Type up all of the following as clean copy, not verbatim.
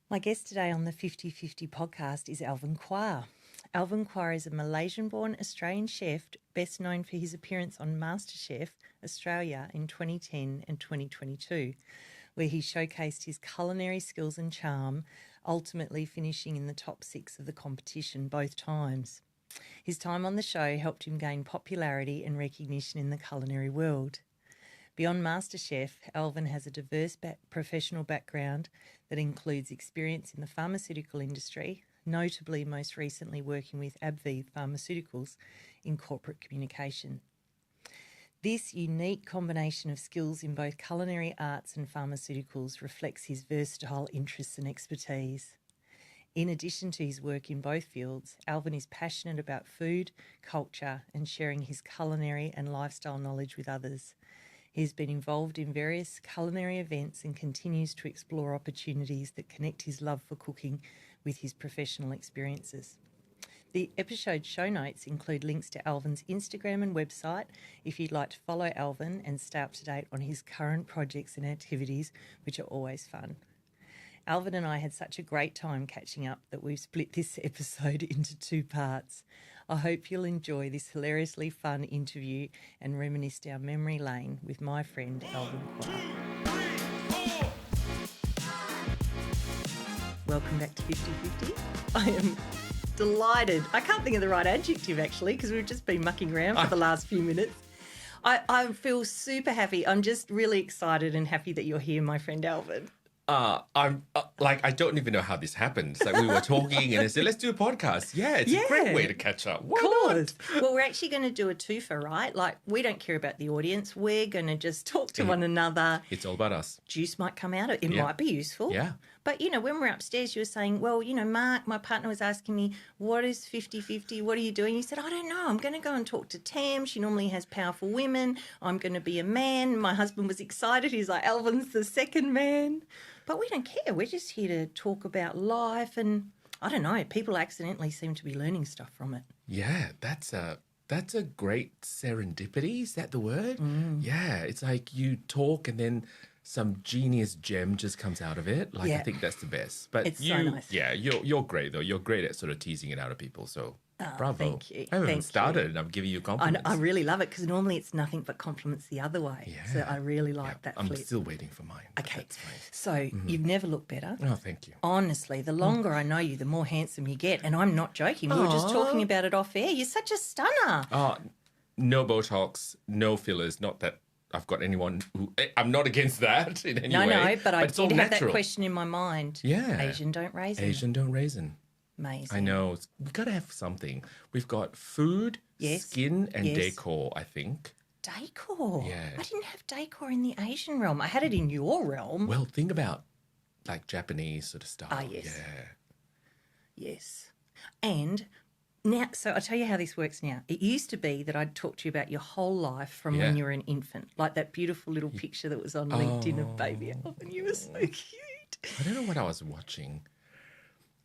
My guest today on the 50/50 podcast is Alvin Quah. Alvin Quah is a Malaysian-born Australian chef, best known for his appearance on Masterchef Australia in 2010 and 2022, where he showcased his culinary skills and charm, ultimately finishing in the top 6 of the competition both times. His time on the show helped him gain popularity and recognition in the culinary world. Beyond MasterChef, Alvin has a diverse professional background that includes experience in the pharmaceutical industry, notably most recently working with AbbVie Pharmaceuticals in corporate communication. This unique combination of skills in both culinary arts and pharmaceuticals reflects his versatile interests and expertise. In addition to his work in both fields, Alvin is passionate about food, culture, and sharing his culinary and lifestyle knowledge with others. He has been involved in various culinary events and continues to explore opportunities that connect his love for cooking with his professional experiences. The episode show notes include links to Alvin's Instagram and website if you'd like to follow Alvin and stay up to date on his current projects and activities, which are always fun. Alvin and I had such a great time catching up that we've split this episode into 2 parts. I hope you'll enjoy this hilariously fun interview and reminisce down memory lane with my friend Alvin Quah. Welcome back to 50/50. I am delighted. I can't think of the right adjective actually because we've just been mucking around for the last few minutes. I feel super happy. I'm just really excited and happy that you're here, my friend Alvin. I'm I don't even know how this happened. It's like we were talking and I said, let's do a podcast. Yeah, it's a great way to catch up. Why not? Well, we're actually going to do a twofer, right? Like, we don't care about the audience. We're going to just talk to one another. It's all about us. Juice might come out. It might be useful. Yeah. But, you know, when we're upstairs, you were saying, well, you know, Mark, my partner, was asking me, what is 50/50? What are you doing? You said, I don't know. I'm going to go and talk to Tam. She normally has powerful women. I'm going to be a man. My husband was excited. He's like, Alvin's the second man. But we don't care. We're just here to talk about life and, I don't know, people accidentally seem to be learning stuff from it. Yeah, that's a great serendipity. Is that the word? Yeah, it's like you talk and then some genius gem just comes out of it. I think that's the best. But it's so nice. Yeah, you're great though. You're great at sort of teasing it out of people. So bravo. Thank you. I haven't started and I'm giving you compliments. I really love it because normally it's nothing but compliments the other way. Yeah. So I really like that I'm flip. still waiting for mine. Okay. That's fine. So you've never looked better. Oh, thank you. Honestly, the longer I know you, the more handsome you get. And I'm not joking. We were just talking about it off air. You're such a stunner. No Botox, no fillers. Not that I've got anyone who... I'm not against that in any way. No, but I it's all did have natural. that question in my mind. Yeah. Asian don't raisin. Asian don't raisin. Amazing. I know. We've got to have something. We've got food, skin, and decor, I think. Decor? Yeah. I didn't have decor in the Asian realm. I had it in your realm. Well, think about like Japanese sort of style. Ah, yes. Yeah. Yes. And... now, so I'll tell you how this works now. It used to be that I'd talk to you about your whole life from when you were an infant, like that beautiful little picture that was on LinkedIn of baby Alvin. You were so cute. I don't know what I was watching.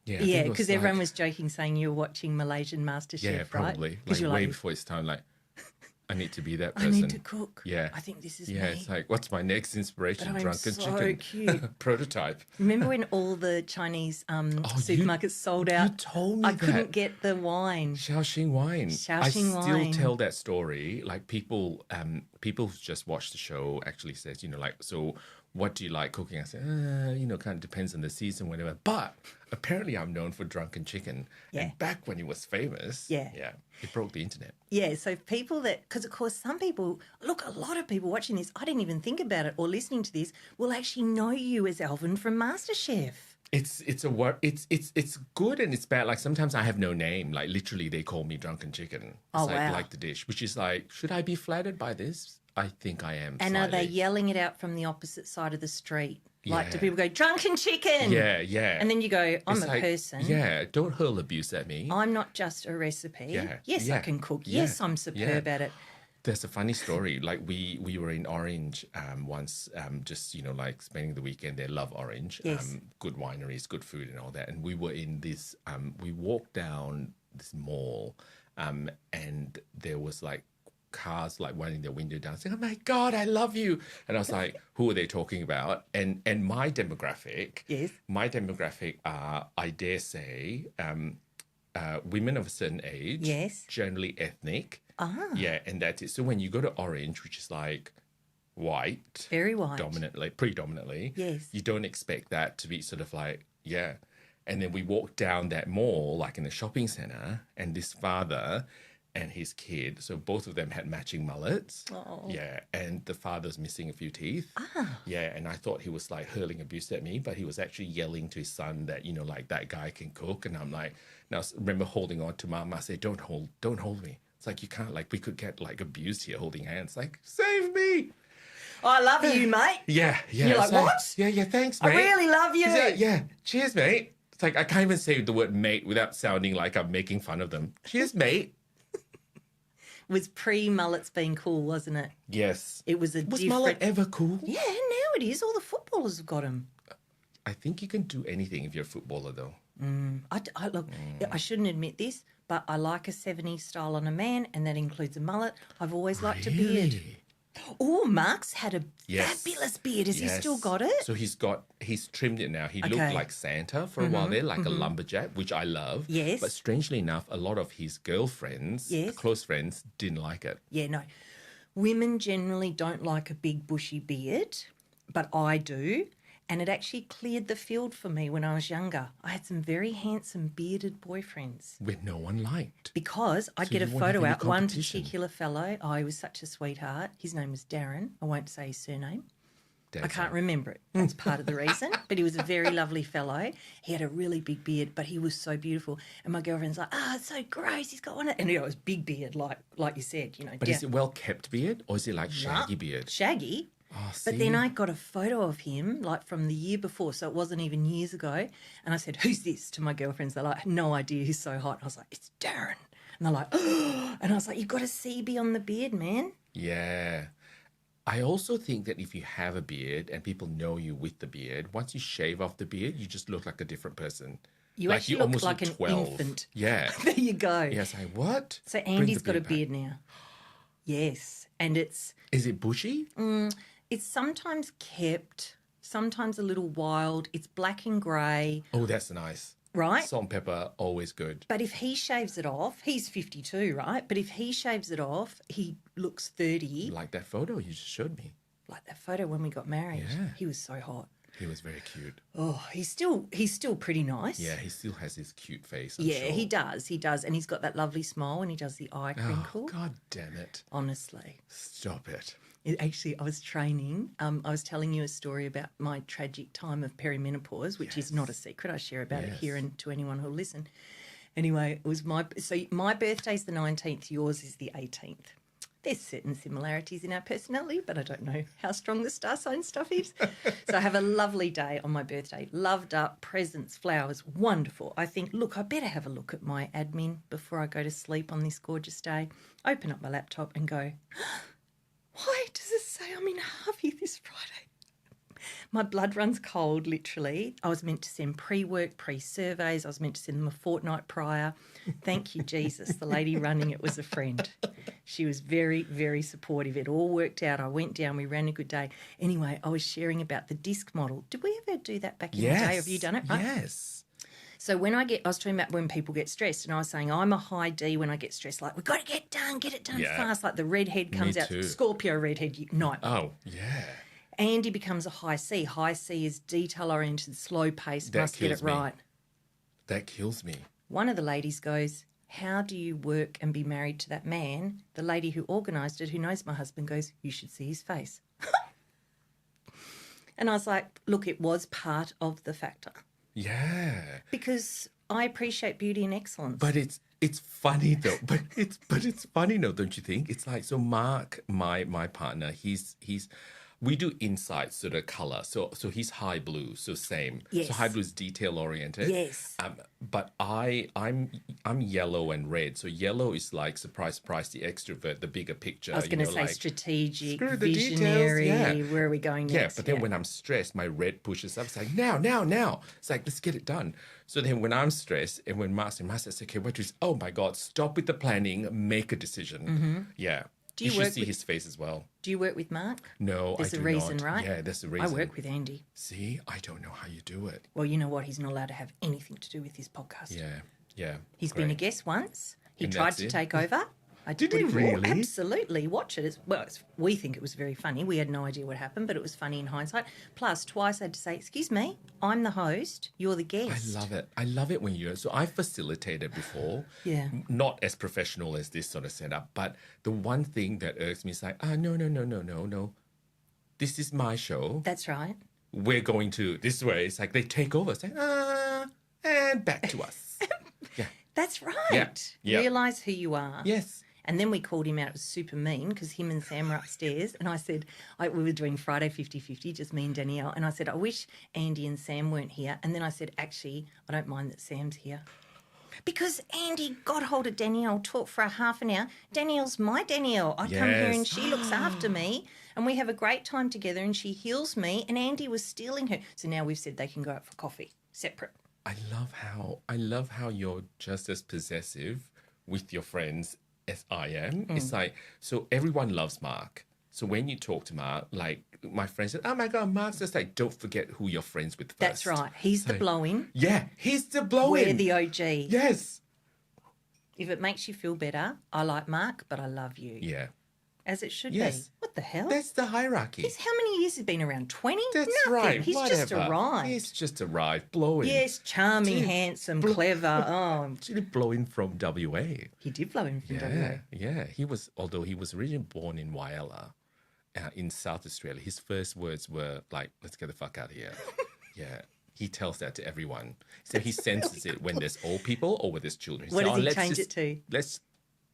Yeah, because everyone was joking saying you were watching Malaysian Masterchef, right? Yeah, probably. Like way before it's time, I need to be that person. I need to cook. Yeah. I think this is me. Yeah, it's like, what's my next inspiration? But Drunken so chicken. Cute. Prototype. Remember when all the Chinese supermarkets sold out? You told me I couldn't get the wine. Shaoxing wine. Shaoxing I still wine. tell that story. Like people who just watched the show actually says, so what do you like cooking? I said, kind of depends on the season, whatever. But apparently I'm known for drunken chicken. Yeah. And back when it was famous, it broke the internet. Yeah, so people because of course some people, look, a lot of people watching this, I didn't even think about it, or listening to this, will actually know you as Alvin from MasterChef. It's a word. It's good and it's bad. Like sometimes I have no name. Like literally they call me drunken chicken. It's like the dish, which is like, should I be flattered by this? I think I am. And slightly. are they yelling it out from the opposite side of the street? Like, do people go, drunken chicken? Yeah, yeah. And then you go, I'm it's a person. Yeah, don't hurl abuse at me. I'm not just a recipe. Yeah. Yes, I can cook. Yeah. Yes, I'm superb at it. There's a funny story. Like we were in Orange once, just, spending the weekend there. Love Orange. Yes. Good wineries, good food and all that. And we were in this, we walked down this mall and there was like cars like winding their window down, saying, "Oh my God, I love you." And I was like, "Who are they talking about?" And my demographic, Yes. are, I dare say, women of a certain age, Yes. generally ethnic. Ah. Yeah, and that's it. So when you go to Orange, which is like white, Very white. predominantly, Yes. you don't expect that to be sort of like, yeah. And then we walked down that mall, like in the shopping center, and this father and his kid, so both of them had matching mullets. Oh. Yeah, and the father's missing a few teeth. Ah. Yeah, and I thought he was like hurling abuse at me, but he was actually yelling to his son that, you know, like that guy can cook. And I'm like, now I remember holding on to Mama. I said, don't hold me. It's like, you can't, like, we could get like abused here holding hands. Like, save me. I love you, mate. Yeah. You're like, so, what? Yeah, thanks, mate. I really love you. He's like, yeah, cheers, mate. It's like, I can't even say the word mate without sounding like I'm making fun of them. Cheers, mate. Was pre-mullets being cool, wasn't it? Yes. It was mullet ever cool? Yeah, now it is. All the footballers have got them. I think you can do anything if you're a footballer, though. Look, I shouldn't admit this, but I like a 70s style on a man, and that includes a mullet. I've always liked a beard. Oh, Mark's had a fabulous beard. Has he still got it? So he's trimmed it now. He looked like Santa for a while there, like a lumberjack, which I love. Yes. But strangely enough, a lot of his girlfriends, close friends, didn't like it. Yeah, no. Women generally don't like a big bushy beard, but I do. And it actually cleared the field for me when I was younger. I had some very handsome bearded boyfriends. With no one liked. Because I'd So get a you won't have photo any out. One competition. particular fellow, he was such a sweetheart. His name was Darren. I won't say his surname. I can't remember it. That's part of the reason. But he was a very lovely fellow. He had a really big beard, but he was so beautiful. And my girlfriend's like, it's so gross. He's got one. And it was big beard, like you said, you know. But is it well-kept beard or is it like shaggy beard? Shaggy. Oh, but then I got a photo of him like from the year before, so it wasn't even years ago. And I said, "Who's this?" to my girlfriends. They're like, "No idea. He's so hot." And I was like, "It's Darren." And they're like, "Oh." And I was like, "You've got a CB on the beard, man." Yeah. I also think that if you have a beard and people know you with the beard, once you shave off the beard, you just look like a different person. You actually look almost like an 12. infant. Yeah. There you go. Yeah, it's like, what? So Bring Andy's the got a back. beard now. Yes. And it's Is it bushy? sometimes kept, sometimes a little wild. It's black and grey, Oh, that's nice. right? Salt and pepper, always good. But if he shaves it off, he's 52, right? But if he shaves it off, he looks 30. Like that photo you just showed me. Like that photo when we got married. Yeah. He was so hot. He was very cute. Oh, he's still pretty nice. Yeah, he still has his cute face, I'm Yeah, sure. he does. And he's got that lovely smile when he does the eye crinkle. Oh, God damn it. Honestly. Stop it. Actually, I was training. I was telling you a story about my tragic time of perimenopause, which is not a secret. I share about it here and to anyone who'll listen. Anyway, it was my birthday's the 19th, yours is the 18th. There's certain similarities in our personality, but I don't know how strong the star sign stuff is. So I have a lovely day on my birthday. Loved up, presents, flowers, wonderful. I think, look, I better have a look at my admin before I go to sleep on this gorgeous day. Open up my laptop and go, why does it say I'm in Harvey this Friday? My blood runs cold, literally. I was meant to send pre-work, pre-surveys. I was meant to send them a fortnight prior. Thank you, Jesus. The lady running it was a friend. She was very, very supportive. It all worked out. I went down. We ran a good day. Anyway, I was sharing about the disc model. Did we ever do that back in the day? Have you done it? Right? Yes. So I was talking about when people get stressed, and I was saying I'm a high D when I get stressed. Like, we've got to get it done fast. Like the redhead comes out. Too. Scorpio redhead, nightmare. Oh, yeah. Andy becomes a high C. High C is detail-oriented, slow-paced, must get it right. That kills me. One of the ladies goes, how do you work and be married to that man? The lady who organised it, who knows my husband, goes, you should see his face. And I was like, look, it was part of the factor. Yeah. Because I appreciate beauty and excellence. But it's funny though. But it's funny though, don't you think? It's like, so Mark, my partner, he's we do insights, sort of color. So he's high blue, so same. Yes. So high blue is detail oriented. Yes. But I'm yellow and red. So yellow is like surprise, the extrovert, the bigger picture. I was going to say like, strategic, screw the details, visionary. yeah. Where are we going next? Yeah, but then when I'm stressed, my red pushes up. It's like, now. It's like, let's get it done. So then when I'm stressed and when Master says, okay, what is, oh my God, stop with the planning, make a decision. Mm-hmm. Yeah. Do You you should work see with, his face as well. do you work with Mark? No, There's I a do reason, not. right? Yeah, there's a I reason. work with Andy. See, I don't know how you do it. Well, you know what? He's not allowed to have anything to do with his podcast. Yeah. He's great. been a guest once. He And tried that's to it? take over. Did he really? Absolutely. Watch it. We think it was very funny. We had no idea what happened, but it was funny in hindsight. Plus, twice I had to say, excuse me, I'm the host. You're the guest. I love it. I love it when you're... So I facilitated before. Yeah. Not as professional as this sort of setup, but the one thing that irks me is like, no. This is my show. That's right. We're going to this way. It's like they take over. It's like, and back to us. Yeah. That's right. Yeah. Realise who you are. Yes. And then we called him out. It was super mean because him and Sam were upstairs. And I said, we were doing Friday 50-50, just me and Danielle. And I said, I wish Andy and Sam weren't here. And then I said, actually, I don't mind that Sam's here. Because Andy got hold of Danielle, talked for a half an hour. Danielle's my Danielle. I come here and she looks after me. And we have a great time together and she heals me. And Andy was stealing her. So now we've said they can go out for coffee, separate. I love how you're just as possessive with your friends as I am. It's like, so everyone loves Mark. So when you talk to Mark, like my friend said, oh my God, Mark's just like, don't forget who you're friends with first. That's right. He's the blow-in. Yeah, he's the blow-in. We're the OG. Yes. If it makes you feel better, I like Mark, but I love you. Yeah. As it should Yes. be. What the hell? That's the hierarchy. How many years has he been around? 20? That's Nothing. right. He's Whatever. just arrived. He's just arrived. Blowing. Yes, charming, Dude, handsome, clever. Oh, Actually blowing from WA. he did blow him from WA. Yeah. Although he was originally born in Whyalla, in South Australia, his first words were like, let's get the fuck out of here. Yeah. He tells that to everyone. So he senses it when there's old people or when there's children. What does he let's change just- it to? Let's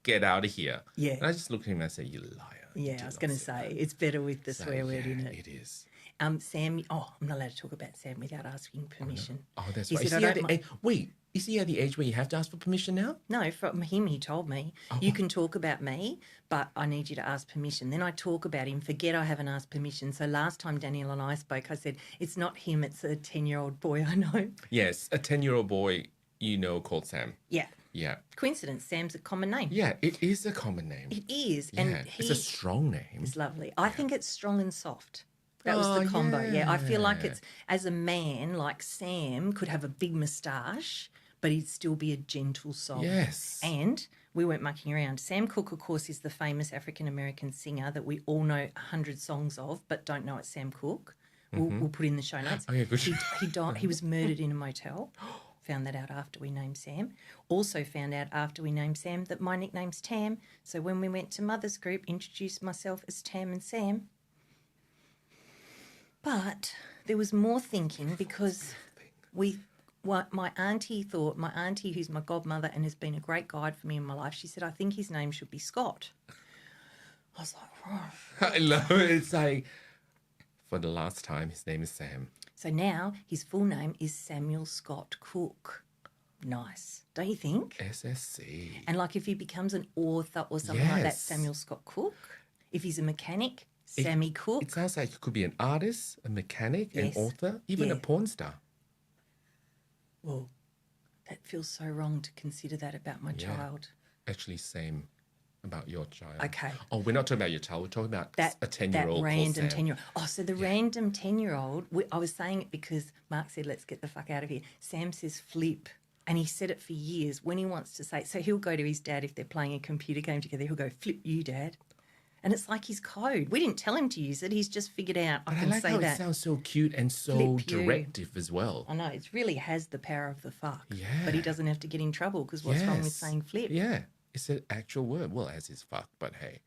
get out of here. Yeah. And I just looked at him and I said, you liar. Yeah, I was going to say, it's better with the swear word in it. It is. Sam, I'm not allowed to talk about Sam without asking permission. Oh, that's He right. said, Is he "I at don't the mind." wait, is he at the age where you have to ask for permission now? No, from him, he told me, you can talk about me, but I need you to ask permission. Then I talk about him, forget I haven't asked permission. So last time Danielle and I spoke, I said, it's not him, it's a 10-year-old boy I know. Yes, a 10-year-old boy called Sam. Yeah. Yeah. Coincidence, Sam's a common name. Yeah, it is a common name. It is. Yeah, And it's a strong name. It's lovely. I think it's strong and soft. That was the Oh, combo. Yeah, I feel like yeah. it's, as a man, like Sam could have a big moustache, but he'd still be a gentle soul. Yes. And we weren't mucking around. Sam Cooke, of course, is the famous African-American singer that we all know 100 songs of, but don't know it's Sam Cooke. We'll put in the show notes. Oh, yeah, good. He died. He was murdered in a motel. Found that out after we named Sam. Also found out after we named Sam that my nickname's Tam. So when we went to Mother's Group, introduced myself as Tam and Sam. But there was more thinking because my auntie, who's my godmother and has been a great guide for me in my life, she said, I think his name should be Scott. I was like, oh. I love it. It's like, for the last time, his name is Sam. So now his full name is Samuel Scott Cook. Nice, don't you think? SSC. And like if he becomes an author or something like that, Yes. Samuel Scott Cook. If he's a mechanic, Sammy Cook. It sounds like he could be an artist, a mechanic, Yes. an author, even a Yeah. porn star. Whoa, that feels so wrong to consider that about my child. Actually, same about your child. Okay. Oh, we're not talking about your child. We're talking about That a 10-year-old. That random called Sam. 10-year-old. Oh, so the random 10-year-old, I was saying it because Mark said, let's get the fuck out of here. Sam says flip. And he said it for years when he wants to say, so he'll go to his dad if they're playing a computer game together, he'll go, flip you, Dad. And it's like his code. We didn't tell him to use it. He's just figured out, I But I can like say how that. it sounds so cute and so Flip you. directive as well. I know, it really has the power of the fuck. Yeah. But he doesn't have to get in trouble because what's wrong with Yes. saying flip? Yeah, it's an actual word. Well, as is fuck, but hey.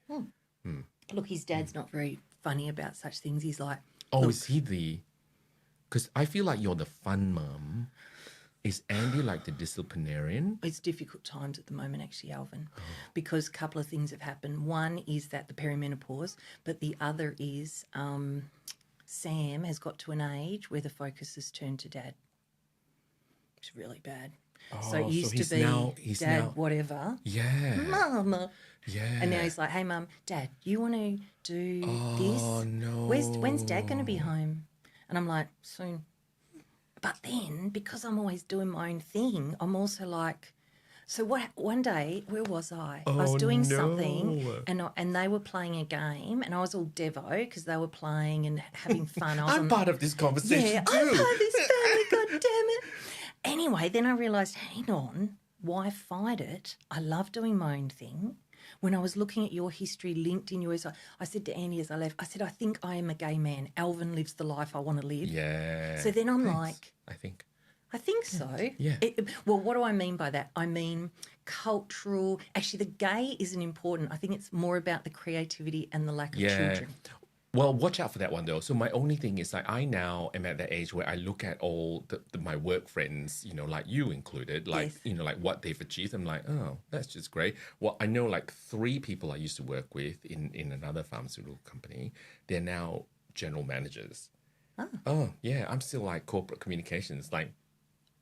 Look, his dad's not very funny about such things. He's like, Oh, look, is he the... Because I feel like you're the fun mum. Is Andy like the disciplinarian? it's difficult times at the moment, actually, Alvin, because a couple of things have happened. One is that the perimenopause, but the other is Sam has got to an age where the focus has turned to Dad. It's really bad. So it Oh, used to he's be he's Dad, now- whatever, Yeah. Mama. Yeah. And now he's like, hey, Mum, Dad, you want to do this? Oh, no. When's Dad going to be home? And I'm like, soon. But then, because I'm always doing my own thing, I'm also like, So one day, where was I? I Oh, was doing no. something and they were playing a game and I was all Devo because they were playing and having fun. I was I'm part of this conversation too. I'm part of this family, God damn it. Anyway, then I realised, hang on, why fight it? I love doing my own thing. When I was looking at your history linked in yours, I said to Andy as I left, I said, I think I am a gay man. Alvin lives the life I want to live. Yeah. So then I'm Thanks, like, I think. so. Yeah. Well, what do I mean by that? I mean cultural. Actually, the gay isn't important. I think it's more about the creativity and the lack of children. Well, watch out for that one though. So my only thing is like I now am at that age where I look at all my work friends, you know, like you included, like, Yes. you know, like what they've achieved. I'm like, oh, that's just great. Well, I know like 3 people I used to work with in another pharmaceutical company. They're now general managers. Oh, yeah. I'm still like corporate communications. Like,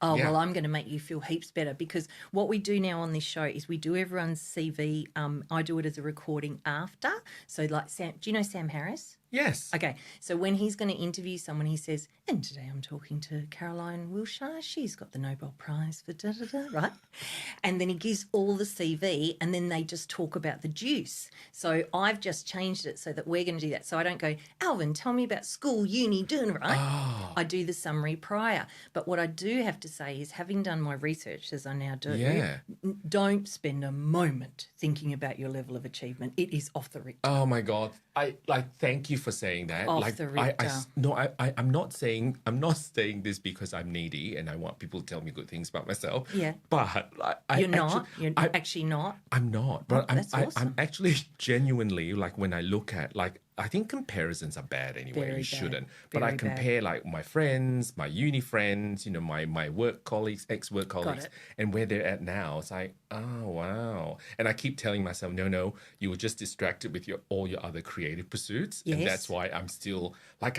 Oh, yeah. well, I'm going to make you feel heaps better because what we do now on this show is we do everyone's CV. I do it as a recording after. So like Sam, do you know Sam Harris? Yes. Okay, so when he's going to interview someone, he says, and today I'm talking to Caroline Wilshire. She's got the Nobel Prize for da-da-da, right? And then he gives all the CV and then they just talk about the juice. So I've just changed it so that we're going to do that. So I don't go, Alvin, tell me about school, uni, doing right? Oh. I do the summary prior. But what I do have to say is having done my research, as I now do, Yeah. don't spend a moment thinking about your level of achievement. It is off the rip. Oh my God. I like thank you for saying that. Off like the Richter. I'm not saying this because I'm needy and I want people to tell me good things about myself. Yeah. But You're actually not. I'm not. But that's awesome. I'm actually genuinely like when I look at like I think comparisons are bad anyway. Very You bad. shouldn't. But Very I compare like my friends, my uni friends, you know, my work colleagues, ex-work colleagues, it. and where they're at now. It's like, oh wow. And I keep telling myself, no, you were just distracted with all your other creative pursuits. Yes. And that's why I'm still like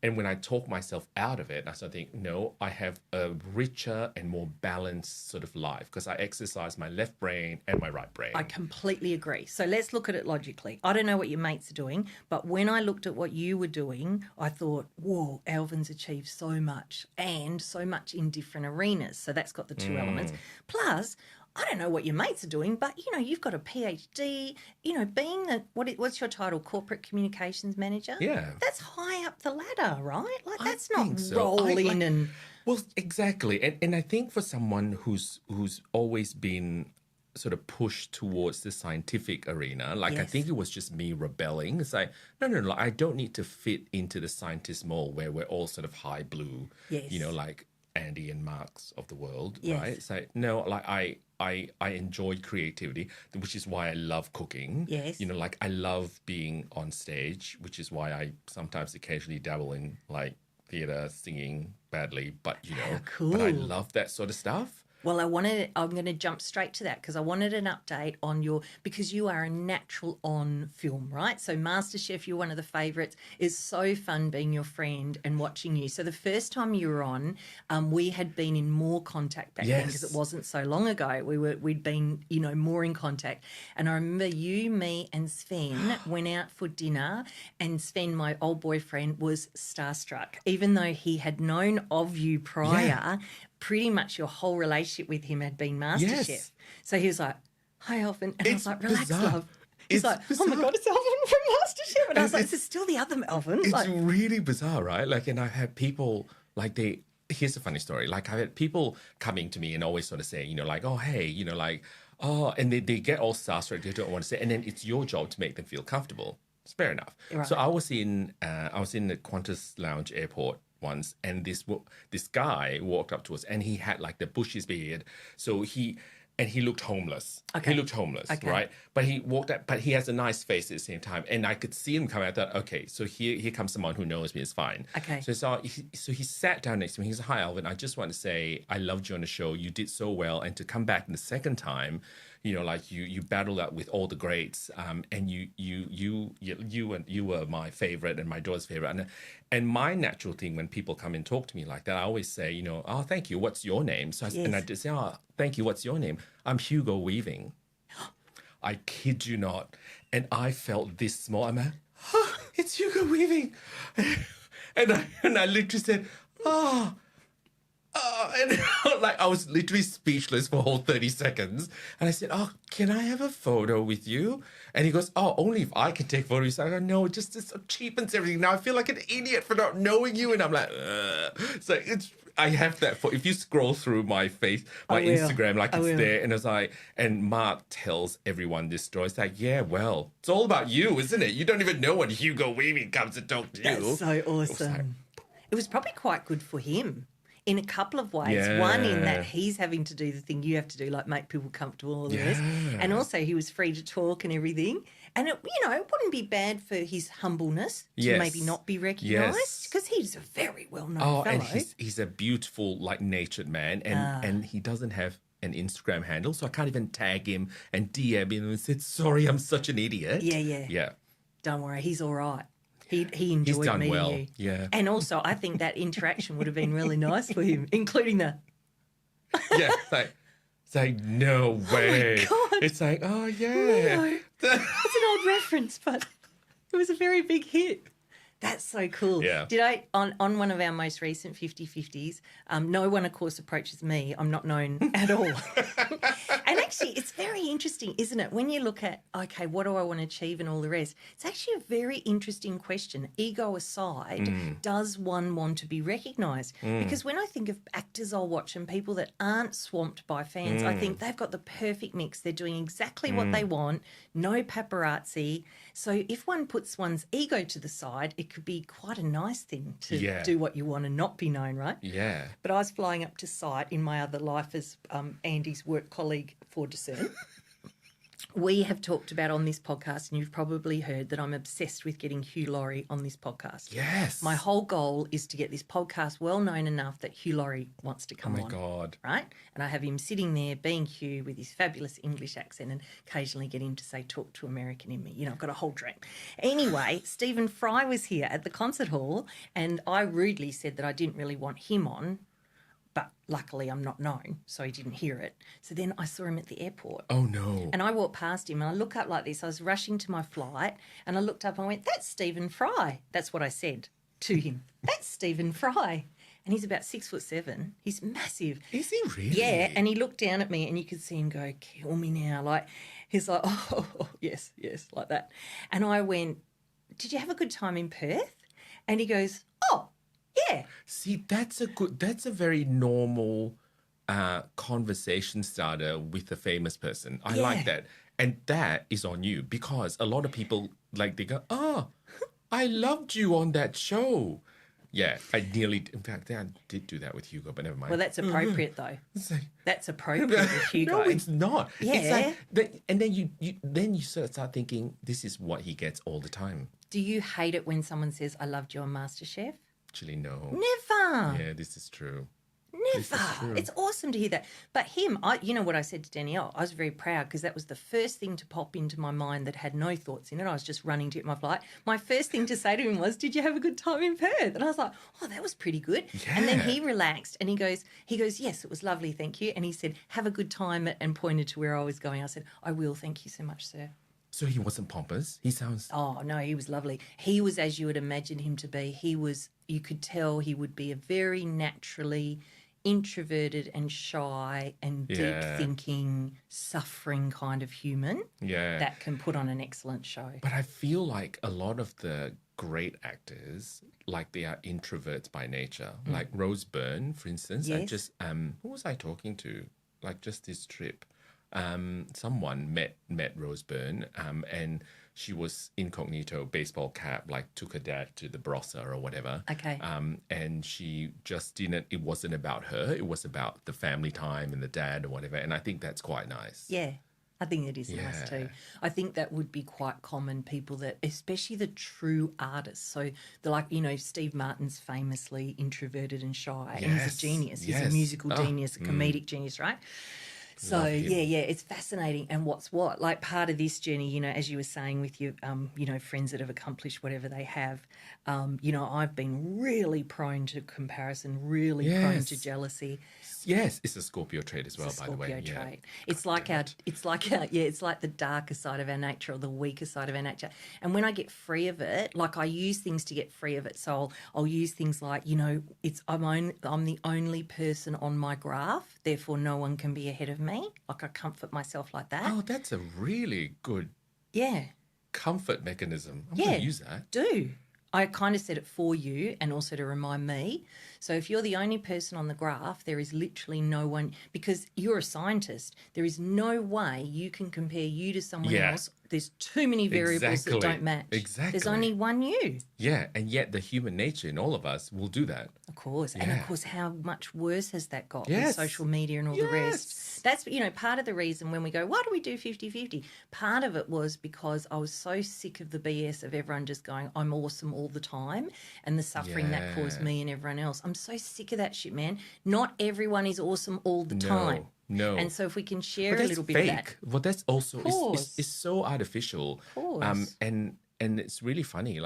and when I talk myself out of it, I start thinking, no, I have a richer and more balanced sort of life because I exercise my left brain and my right brain. I completely agree. So let's look at it logically. I don't know what your mates are doing, but when I looked at what you were doing, I thought, whoa, Alvin's achieved so much and so much in different arenas. So that's got the 2 elements. Plus, I don't know what your mates are doing, but, you know, you've got a PhD, you know, being what's your title? Corporate Communications Manager? Yeah. That's high up the ladder, right? Like that's I not think so. rolling and... Well, exactly. And I think for someone who's always been sort of pushed towards the scientific arena, like I Yes. think it was just me rebelling. It's like, no, I don't need to fit into the scientist mold where we're all sort of high blue, Yes. you know, like Andy and Marks of the world, Yes. right? It's like, no, like I enjoy creativity, which is why I love cooking. Yes. You know, like I love being on stage, which is why I sometimes occasionally dabble in like theatre, singing badly, but you know, but I cool. love that sort of stuff. Well, I'm going to jump straight to that because I wanted an update on because you are a natural on film, right? So Masterchef, you're one of the favourites. It's so fun being your friend and watching you. So the first time you were on, we had been in more contact back then because it wasn't so long ago. We'd been, you know, more in contact. And I remember you, me and Sven went out for dinner and Sven, my old boyfriend, was starstruck. Even though he had known of you prior, pretty much your whole relationship with him had been MasterChef. Yes. So he was like, hi, Alvin. And I was like, relax, bizarre. love. He's like, oh my God, it's Alvin from MasterChef. And I was like, this is still the other Alvin. It's Like, really bizarre, right? Like, and I've had people like here's a funny story. Like I've had people coming to me and always sort of saying, you know, like, oh, hey, you know, like, oh, and they get all starstruck. They don't want to say, and then it's your job to make them feel comfortable. It's fair enough. Right. So I was in the Qantas Lounge airport once, and this guy walked up to us, and he had like the bushiest beard. So he looked homeless. Okay. He looked homeless, Okay. right? But he walked up, but he has a nice face at the same time, and I could see him come out. I thought, okay, so here comes someone who knows me. It's fine. Okay. So he sat down next to me. He said, "Hi, Alvin. I just want to say I loved you on the show. You did so well, and to come back the second time, you know, like you battled out with all the greats, and you were my favorite and my daughter's favorite. And my natural thing when people come and talk to me like that, I always say, you know, oh, thank you. What's your name? So and I just say, oh, thank you. What's your name? I'm Hugo Weaving. I kid you not. And I felt this small. I'm like, oh, it's Hugo Weaving. and I literally said, oh, and like I was literally speechless for a whole 30 seconds. And I said, oh, can I have a photo with you? And he goes, oh, only if I can take photos. I go, no, just it so cheapens everything. Now I feel like an idiot for not knowing you. And I'm like, ugh. So I have that for, if you scroll through my Instagram, like it's there. And it's like, and Mark tells everyone this story. It's like, yeah, well, it's all about you, isn't it? You don't even know when Hugo Weaving comes to talk to you. That's so awesome. It was probably quite good for him in a couple of ways. Yeah. One, in that he's having to do the thing you have to do, like make people comfortable and all the rest. And also he was free to talk and everything. And, it wouldn't be bad for his humbleness to maybe not be recognised because he's a very well-known fellow. And he's a beautiful, like, natured man and he doesn't have an Instagram handle, so I can't even tag him and DM him and say, sorry, I'm such an idiot. Yeah. Don't worry, he's all right. He enjoyed meeting you. Yeah. And also, I think that interaction would have been really nice for him, including the... It's like, no way. Oh, my God. It's like, oh, yeah. No. That's an old reference, but it was a very big hit. That's so cool. Yeah. Did I, on one of our most recent 50-50s, no one, of course, approaches me. I'm not known at all. And actually, it's very interesting, isn't it? When you look at, okay, what do I want to achieve and all the rest, it's actually a very interesting question. Ego aside, does one want to be recognised? Because when I think of actors I'll watch and people that aren't swamped by fans, I think they've got the perfect mix. They're doing exactly what they want, no paparazzi. So if one puts one's ego to the side, it could be quite a nice thing to do what you want and not be known, right? Yeah. But I was flying up to site in my other life as Andy's work colleague for Discern. We have talked about on this podcast, and you've probably heard that I'm obsessed with getting Hugh Laurie on this podcast. Yes. My whole goal is to get this podcast well known enough that Hugh Laurie wants to come on. Oh, my God. Right? And I have him sitting there being Hugh with his fabulous English accent and occasionally get him to say, talk to American in me. You know, I've got a whole dream. Anyway, Stephen Fry was here at the concert hall and I rudely said that I didn't really want him on. But luckily I'm not known, so he didn't hear it. So then I saw him at the airport. Oh, no. And I walked past him and I look up like this. I was rushing to my flight and I looked up and I went, that's Stephen Fry. That's what I said to him. That's Stephen Fry. And he's about 6'7". He's massive. Is he really? Yeah. And he looked down at me and you could see him go, kill me now. Like, he's like, oh, yes, like that. And I went, did you have a good time in Perth? And he goes, oh, yeah. See, that's a very normal conversation starter with a famous person. I like that. And that is on you because a lot of people, like, they go, oh, I loved you on that show. Yeah, in fact, I did do that with Hugo, but never mind. Well, that's appropriate though. Like, that's appropriate with Hugo. No, it's not. Yeah. It's like, and then you sort of start thinking, this is what he gets all the time. Do you hate it when someone says, I loved you on Masterchef? Actually, no. Never. Yeah, this is true. Never. It's awesome to hear that. But him, you know what I said to Danielle? I was very proud because that was the first thing to pop into my mind that had no thoughts in it. I was just running to get my flight. My first thing to say to him was, did you have a good time in Perth? And I was like, oh, that was pretty good. Yeah. And then he relaxed and he goes, yes, it was lovely, thank you. And he said, have a good time, and pointed to where I was going. I said, I will, thank you so much, sir. So he wasn't pompous? He sounds... Oh, no, he was lovely. He was as you would imagine him to be. You could tell he would be a very naturally introverted and shy and deep thinking, suffering kind of human that can put on an excellent show. But I feel like a lot of the great actors, like they are introverts by nature. Like Rose Byrne, for instance. Yes. I just, who was I talking to? Like just this trip. Someone met Rose Byrne, and she was incognito, baseball cap, like took her dad to the Barossa or whatever. Okay. And she just didn't, it wasn't about her. It was about the family time and the dad or whatever. And I think that's quite nice. Yeah. I think it is nice too. I think that would be quite common, people that, especially the true artists. So they're like, Steve Martin's famously introverted and shy. And he's a genius. He's a musical genius, a comedic genius, right? So, it's fascinating. And what's what? Like part of this journey, as you were saying with your, friends that have accomplished whatever they have, I've been really prone to comparison, really prone to jealousy. Yes, it's a Scorpio trait as well, It's a by the way. Scorpio Yeah. trait. It's like it's like the darker side of our nature or the weaker side of our nature. And when I get free of it, like I use things to get free of it. So I'll use things like, I'm the only person on my graph, therefore no one can be ahead of me. Like I comfort myself like that. Oh, that's a really good Yeah. comfort mechanism. I'm Yeah. going to use that. Do. I kind of said it for you and also to remind me. So if you're the only person on the graph, there is literally no one, because you're a scientist, there is no way you can compare you to someone else. There's too many variables that don't match. Exactly. There's only one you. Yeah, and yet the human nature in all of us will do that. Of course. And of course, how much worse has that got with Yes. social media and all the rest? That's, part of the reason when we go, why do we do 50-50? Part of it was because I was so sick of the BS of everyone just going, I'm awesome all the time, and the suffering that caused me and everyone else. I'm so sick of that shit, man. Not everyone is awesome all the time. No. And so if we can share But a little bit fake. of that. Well, that's also Course. it's so artificial. Of course. And it's really funny.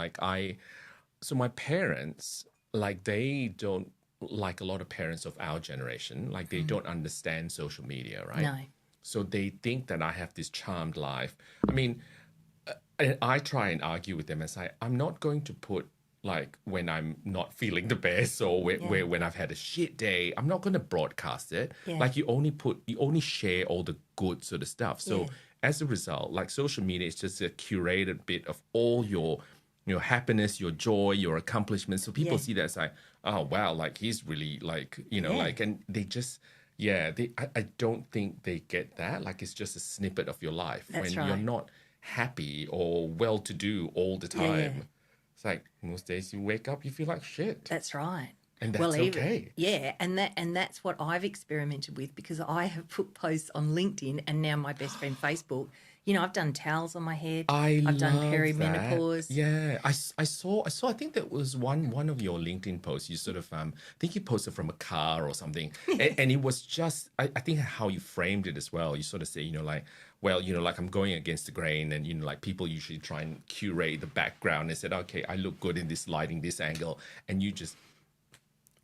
So my parents, like they don't, like a lot of parents of our generation, like they don't understand social media, right? No. So they think that I have this charmed life. I mean, and I try and argue with them and say, I'm not going to put like when I'm not feeling the best or when I've had a shit day, I'm not going to broadcast it. Yeah. Like you only share all the good sort of stuff. So as a result, like social media is just a curated bit of all your happiness, your joy, your accomplishments. So people see that as like, oh wow, like he's really like, like, and they just, I don't think they get that. Like it's just a snippet of your life That's when right. you're not happy or well-to-do all the time. Yeah. It's like most days you wake up, you feel like shit. That's right. And that's okay. Yeah, and that's what I've experimented with, because I have put posts on LinkedIn and now my best friend Facebook. I've done towels on my head. I've done perimenopause. That. Yeah, I saw. I think that was one of your LinkedIn posts. You sort of I think you posted from a car or something, and it was just I think how you framed it as well. You sort of say like, well, like I'm going against the grain, and like people usually try and curate the background. They said, okay, I look good in this lighting, this angle, and you just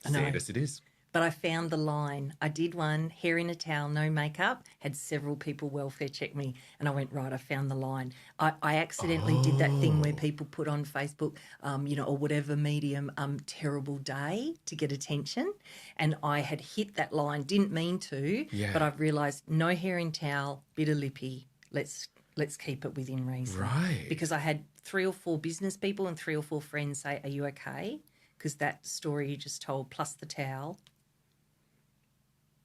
say it as it is. But I found the line. I did one, hair in a towel, no makeup, had several people welfare check me, and I went, right, I found the line. I accidentally did that thing where people put on Facebook, or whatever medium, terrible day to get attention, and I had hit that line, didn't mean to, but I've realised no hair in towel, bit of lippy, let's keep it within reason. Right. Because I had 3 or 4 business people and 3 or 4 friends say, are you okay? Because that story you just told, plus the towel.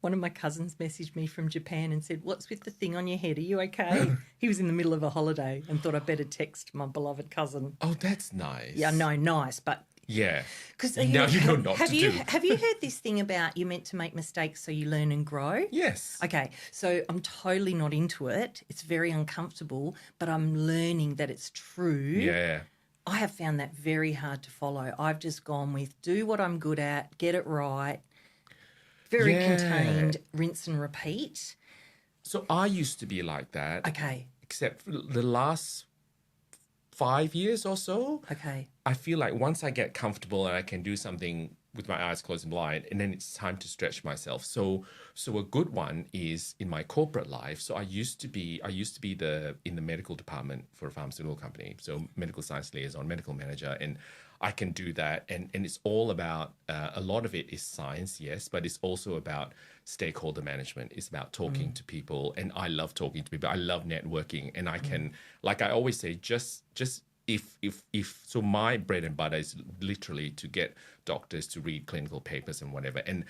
One of my cousins messaged me from Japan and said, what's with the thing on your head? Are you okay? He was in the middle of a holiday and thought I'd better text my beloved cousin. Oh, that's nice. Yeah, no, nice, but... Yeah. Because now you know not to do. Have you heard this thing about you're meant to make mistakes so you learn and grow? Yes. Okay, so I'm totally not into it. It's very uncomfortable, but I'm learning that it's true. Yeah. I have found that very hard to follow. I've just gone with do what I'm good at, get it right, very contained, rinse and repeat. So I used to be like that. Okay. Except for the last 5 years or so. Okay. I feel like once I get comfortable and I can do something with my eyes closed and blind, and then it's time to stretch myself. So a good one is in my corporate life. So I used to be in the medical department for a pharmaceutical company. So medical science liaison, medical manager, and I can do that. And it's all about, a lot of it is science, yes, but it's also about stakeholder management. It's about talking to people. And I love talking to people. I love networking. And I can, like I always say, just if so my bread and butter is literally to get doctors to read clinical papers and whatever. And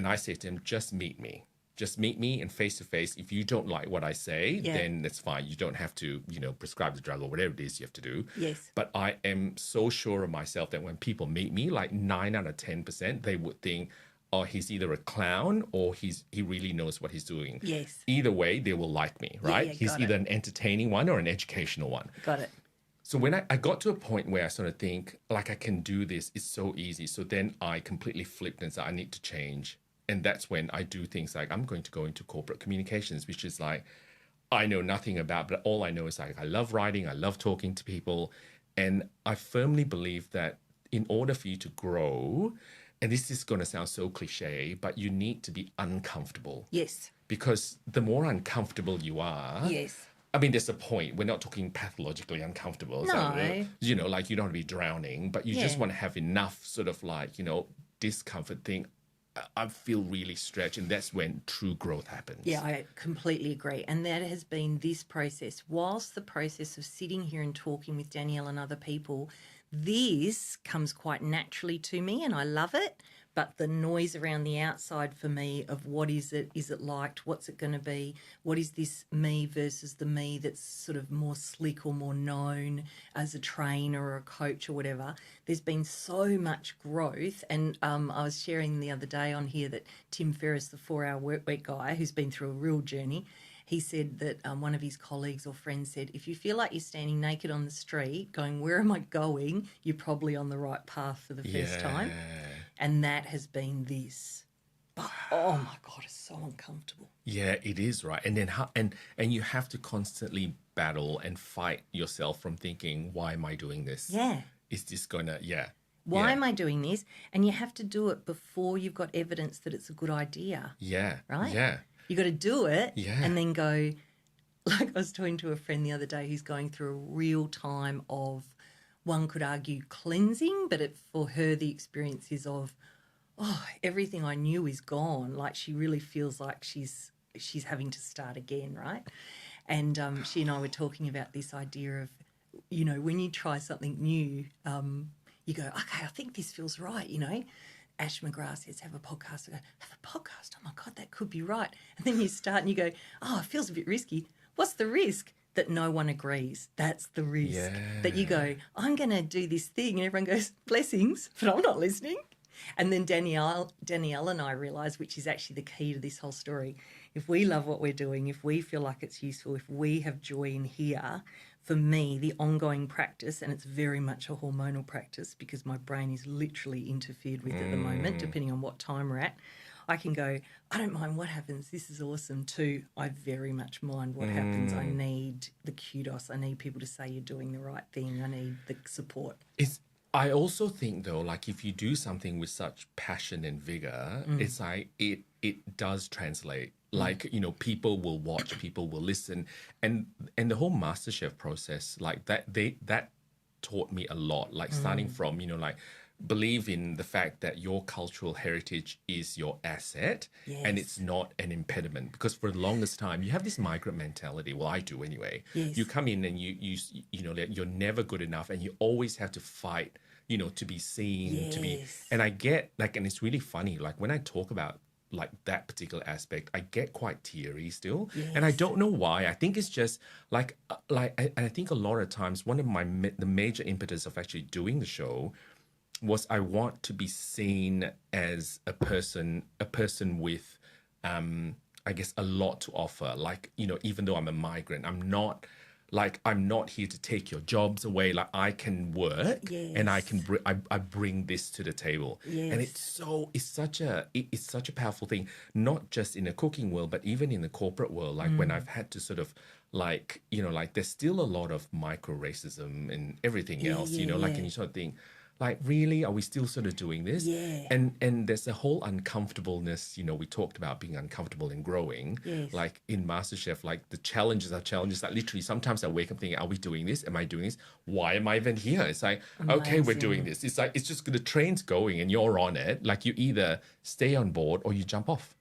I say to them, just meet me. Just meet me and face to face. If you don't like what I say, then that's fine. You don't have to, prescribe the drug or whatever it is you have to do. Yes. But I am so sure of myself that when people meet me, like 9 out of 10%, they would think, oh, he's either a clown or he really knows what he's doing. Yes. Either way, they will like me, right? Yeah, he's either an entertaining one or an educational one. Got it. So when I got to a point where I sort of think, like, I can do this, it's so easy. So then I completely flipped and said, I need to change. And that's when I do things like I'm going to go into corporate communications, which is like, I know nothing about, but all I know is like, I love writing, I love talking to people. And I firmly believe that in order for you to grow, and this is going to sound so cliche, but you need to be uncomfortable. Yes. Because the more uncomfortable you are, Yes. I mean, there's a point. We're not talking pathologically uncomfortable. No. So, you know, like you don't want to be drowning, but you just want to have enough sort of like, you know, discomfort thing. I feel really stretched, and that's when true growth happens. Yeah, I completely agree. And that has been this process. Whilst the process of sitting here and talking with Danielle and other people, this comes quite naturally to me and I love it. But the noise around the outside for me of what is it liked, what's it going to be, what is this me versus the me that's sort of more slick or more known as a trainer or a coach or whatever, there's been so much growth. And I was sharing the other day on here that Tim Ferriss, the 4-hour workweek guy who's been through a real journey, he said that one of his colleagues or friends said, if you feel like you're standing naked on the street going, where am I going? You're probably on the right path for the first time. And that has been this. But, oh, my God, it's so uncomfortable. Yeah, it is, right. And then and you have to constantly battle and fight yourself from thinking, why am I doing this? Yeah. Is this going to, Why am I doing this? And you have to do it before you've got evidence that it's a good idea. Yeah. Right? Yeah. You got to do it Yeah. and then go, like I was talking to a friend the other day who's going through a real time of, one could argue, cleansing, but for her the experience is of, everything I knew is gone. Like she really feels like she's having to start again, right? And she and I were talking about this idea of, you know, when you try something new, you go, okay, I think this feels right, you know. Ash McGrath says, have a podcast. I go, have a podcast? Oh, my God, that could be right. And then you start and you go, oh, it feels a bit risky. What's the risk? That no one agrees. That's the risk. Yeah. That you go, I'm going to do this thing. And everyone goes, blessings, but I'm not listening. And then Danielle and I realise, which is actually the key to this whole story, if we love what we're doing, if we feel like it's useful, if we have joy in here, for me, the ongoing practice, and it's very much a hormonal practice because my brain is literally interfered with at the moment, depending on what time we're at, I can go, I don't mind what happens. This is awesome too. I very much mind what happens. I need the kudos. I need people to say you're doing the right thing. I need the support. I also think though, like if you do something with such passion and vigor, it's like it does translate. Like, you know, people will watch, people will listen, and the whole Masterchef process, like that taught me a lot. Like starting from, you know, like believe in the fact that your cultural heritage is your asset and it's not an impediment. Because for the longest time, you have this migrant mentality. Well, I do anyway. Yes. You come in and you know, you're never good enough and you always have to fight, you know, to be seen, to be. And I get like, and it's really funny, like when I talk about like that particular aspect, I get quite teary still. And I don't know why. I think it's just like I think a lot of times one of the major impetus of actually doing the show was I want to be seen as a person with, I guess, a lot to offer. Like, you know, even though I'm a migrant, I'm not here to take your jobs away. Like I can work and I can I bring this to the table. And it's such a powerful thing, not just in the cooking world, but even in the corporate world. Like when I've had to sort of like, you know, like there's still a lot of micro racism and everything else, you know, like, and you sort of think, like, really, are we still sort of doing this? And there's a whole uncomfortableness, you know, we talked about being uncomfortable and growing. Like in MasterChef, like the challenges are challenges that literally sometimes I wake up thinking, are we doing this? Am I doing this? Why am I even here? It's like, okay, we're doing this. It's like, it's just the train's going and you're on it. Like you either stay on board or you jump off.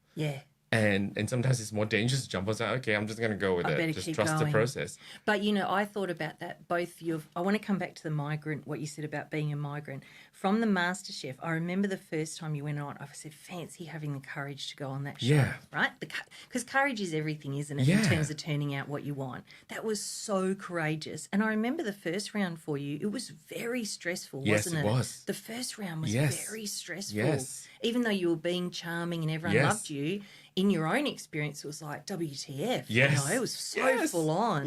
And sometimes it's more dangerous to jump. I was like, okay, I'm just going to go with it. Just trust the process. But, you know, I thought about that. I want to come back to the migrant, what you said about being a migrant. From the MasterChef, I remember the first time you went on, I said, fancy having the courage to go on that show, right? Because courage is everything, isn't it, in terms of turning out what you want. That was so courageous. And I remember the first round for you, it was very stressful, wasn't it? Yes, it was. The first round was very stressful. Yes. Even though you were being charming and everyone loved you, in your own experience, it was like WTF. You know, it was so full on.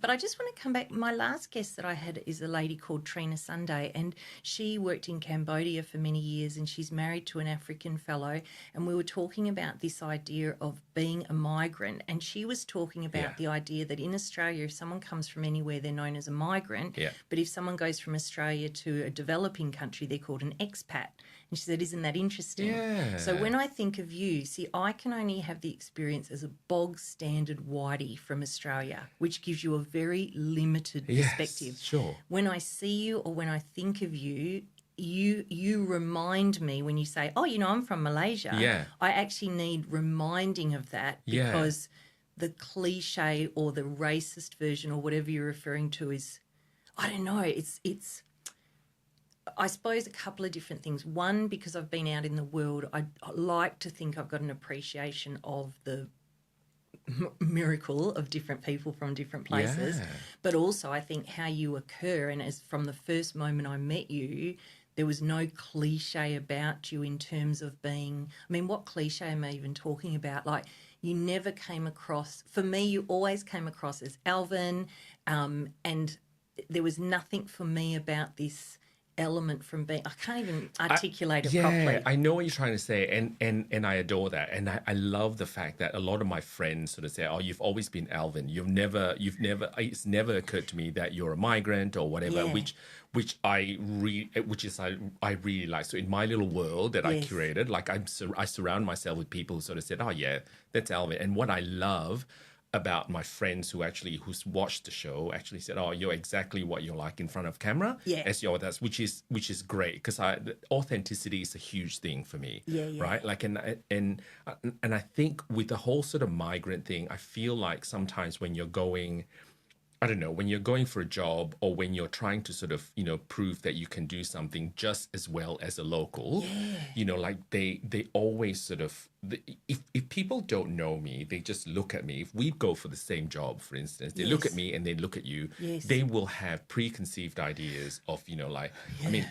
But I just want to come back. My last guest that I had is a lady called Trina Sunday, and she worked in Cambodia for many years, and she's married to an African fellow. And we were talking about this idea of being a migrant, and she was talking about the idea that in Australia, if someone comes from anywhere, they're known as a migrant. But if someone goes from Australia to a developing country, they're called an expat. And she said, isn't that interesting? Yeah. So when I think of you, see, I can only have the experience as a bog standard whitey from Australia, which gives you a very limited perspective. Yes, sure. When I see you or when I think of you, you remind me when you say, oh, I'm from Malaysia. Yeah. I actually need reminding of that because the cliche or the racist version or whatever you're referring to is, I don't know, it's I suppose a couple of different things. One, because I've been out in the world, I like to think I've got an appreciation of the miracle of different people from different places. Yeah. But also I think how you occur, and as from the first moment I met you, there was no cliche about you in terms of being, I mean, what cliche am I even talking about? Like, you never came across, for me, you always came across as Alvin, and there was nothing for me about this element from being, I can't even articulate it properly. I know what you're trying to say, and I adore that, and I love the fact that a lot of my friends sort of say, "Oh, you've always been Alvin. It's never occurred to me that you're a migrant or whatever." Yeah. Which I really like. So in my little world that I curated, like I surround myself with people who sort of said, "Oh yeah, that's Alvin." And what I love about my friends who's watched the show actually said, "Oh, you're exactly what you're like in front of camera." Yeah. Which is great because authenticity is a huge thing for me. Yeah. Right. Like and I think with the whole sort of migrant thing, I feel like sometimes when you're going, I don't know, when you're going for a job or when you're trying to sort of, prove that you can do something just as well as a local, like they always sort of, if people don't know me, they just look at me. If we go for the same job, for instance, they look at me and they look at you, they will have preconceived ideas of, I mean,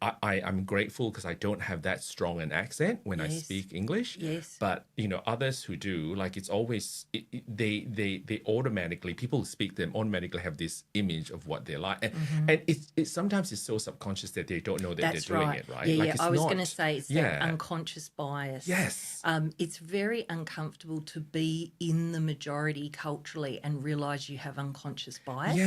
I'm grateful because I don't have that strong an accent when I speak English. Yes. But, others who do, like it's always, they automatically, people who speak them automatically have this image of what they're like. And it's sometimes it's so subconscious that they don't know that they're doing it, right? Yeah, like I was going to say it's that unconscious bias. Yes. It's very uncomfortable to be in the majority culturally and realise you have unconscious bias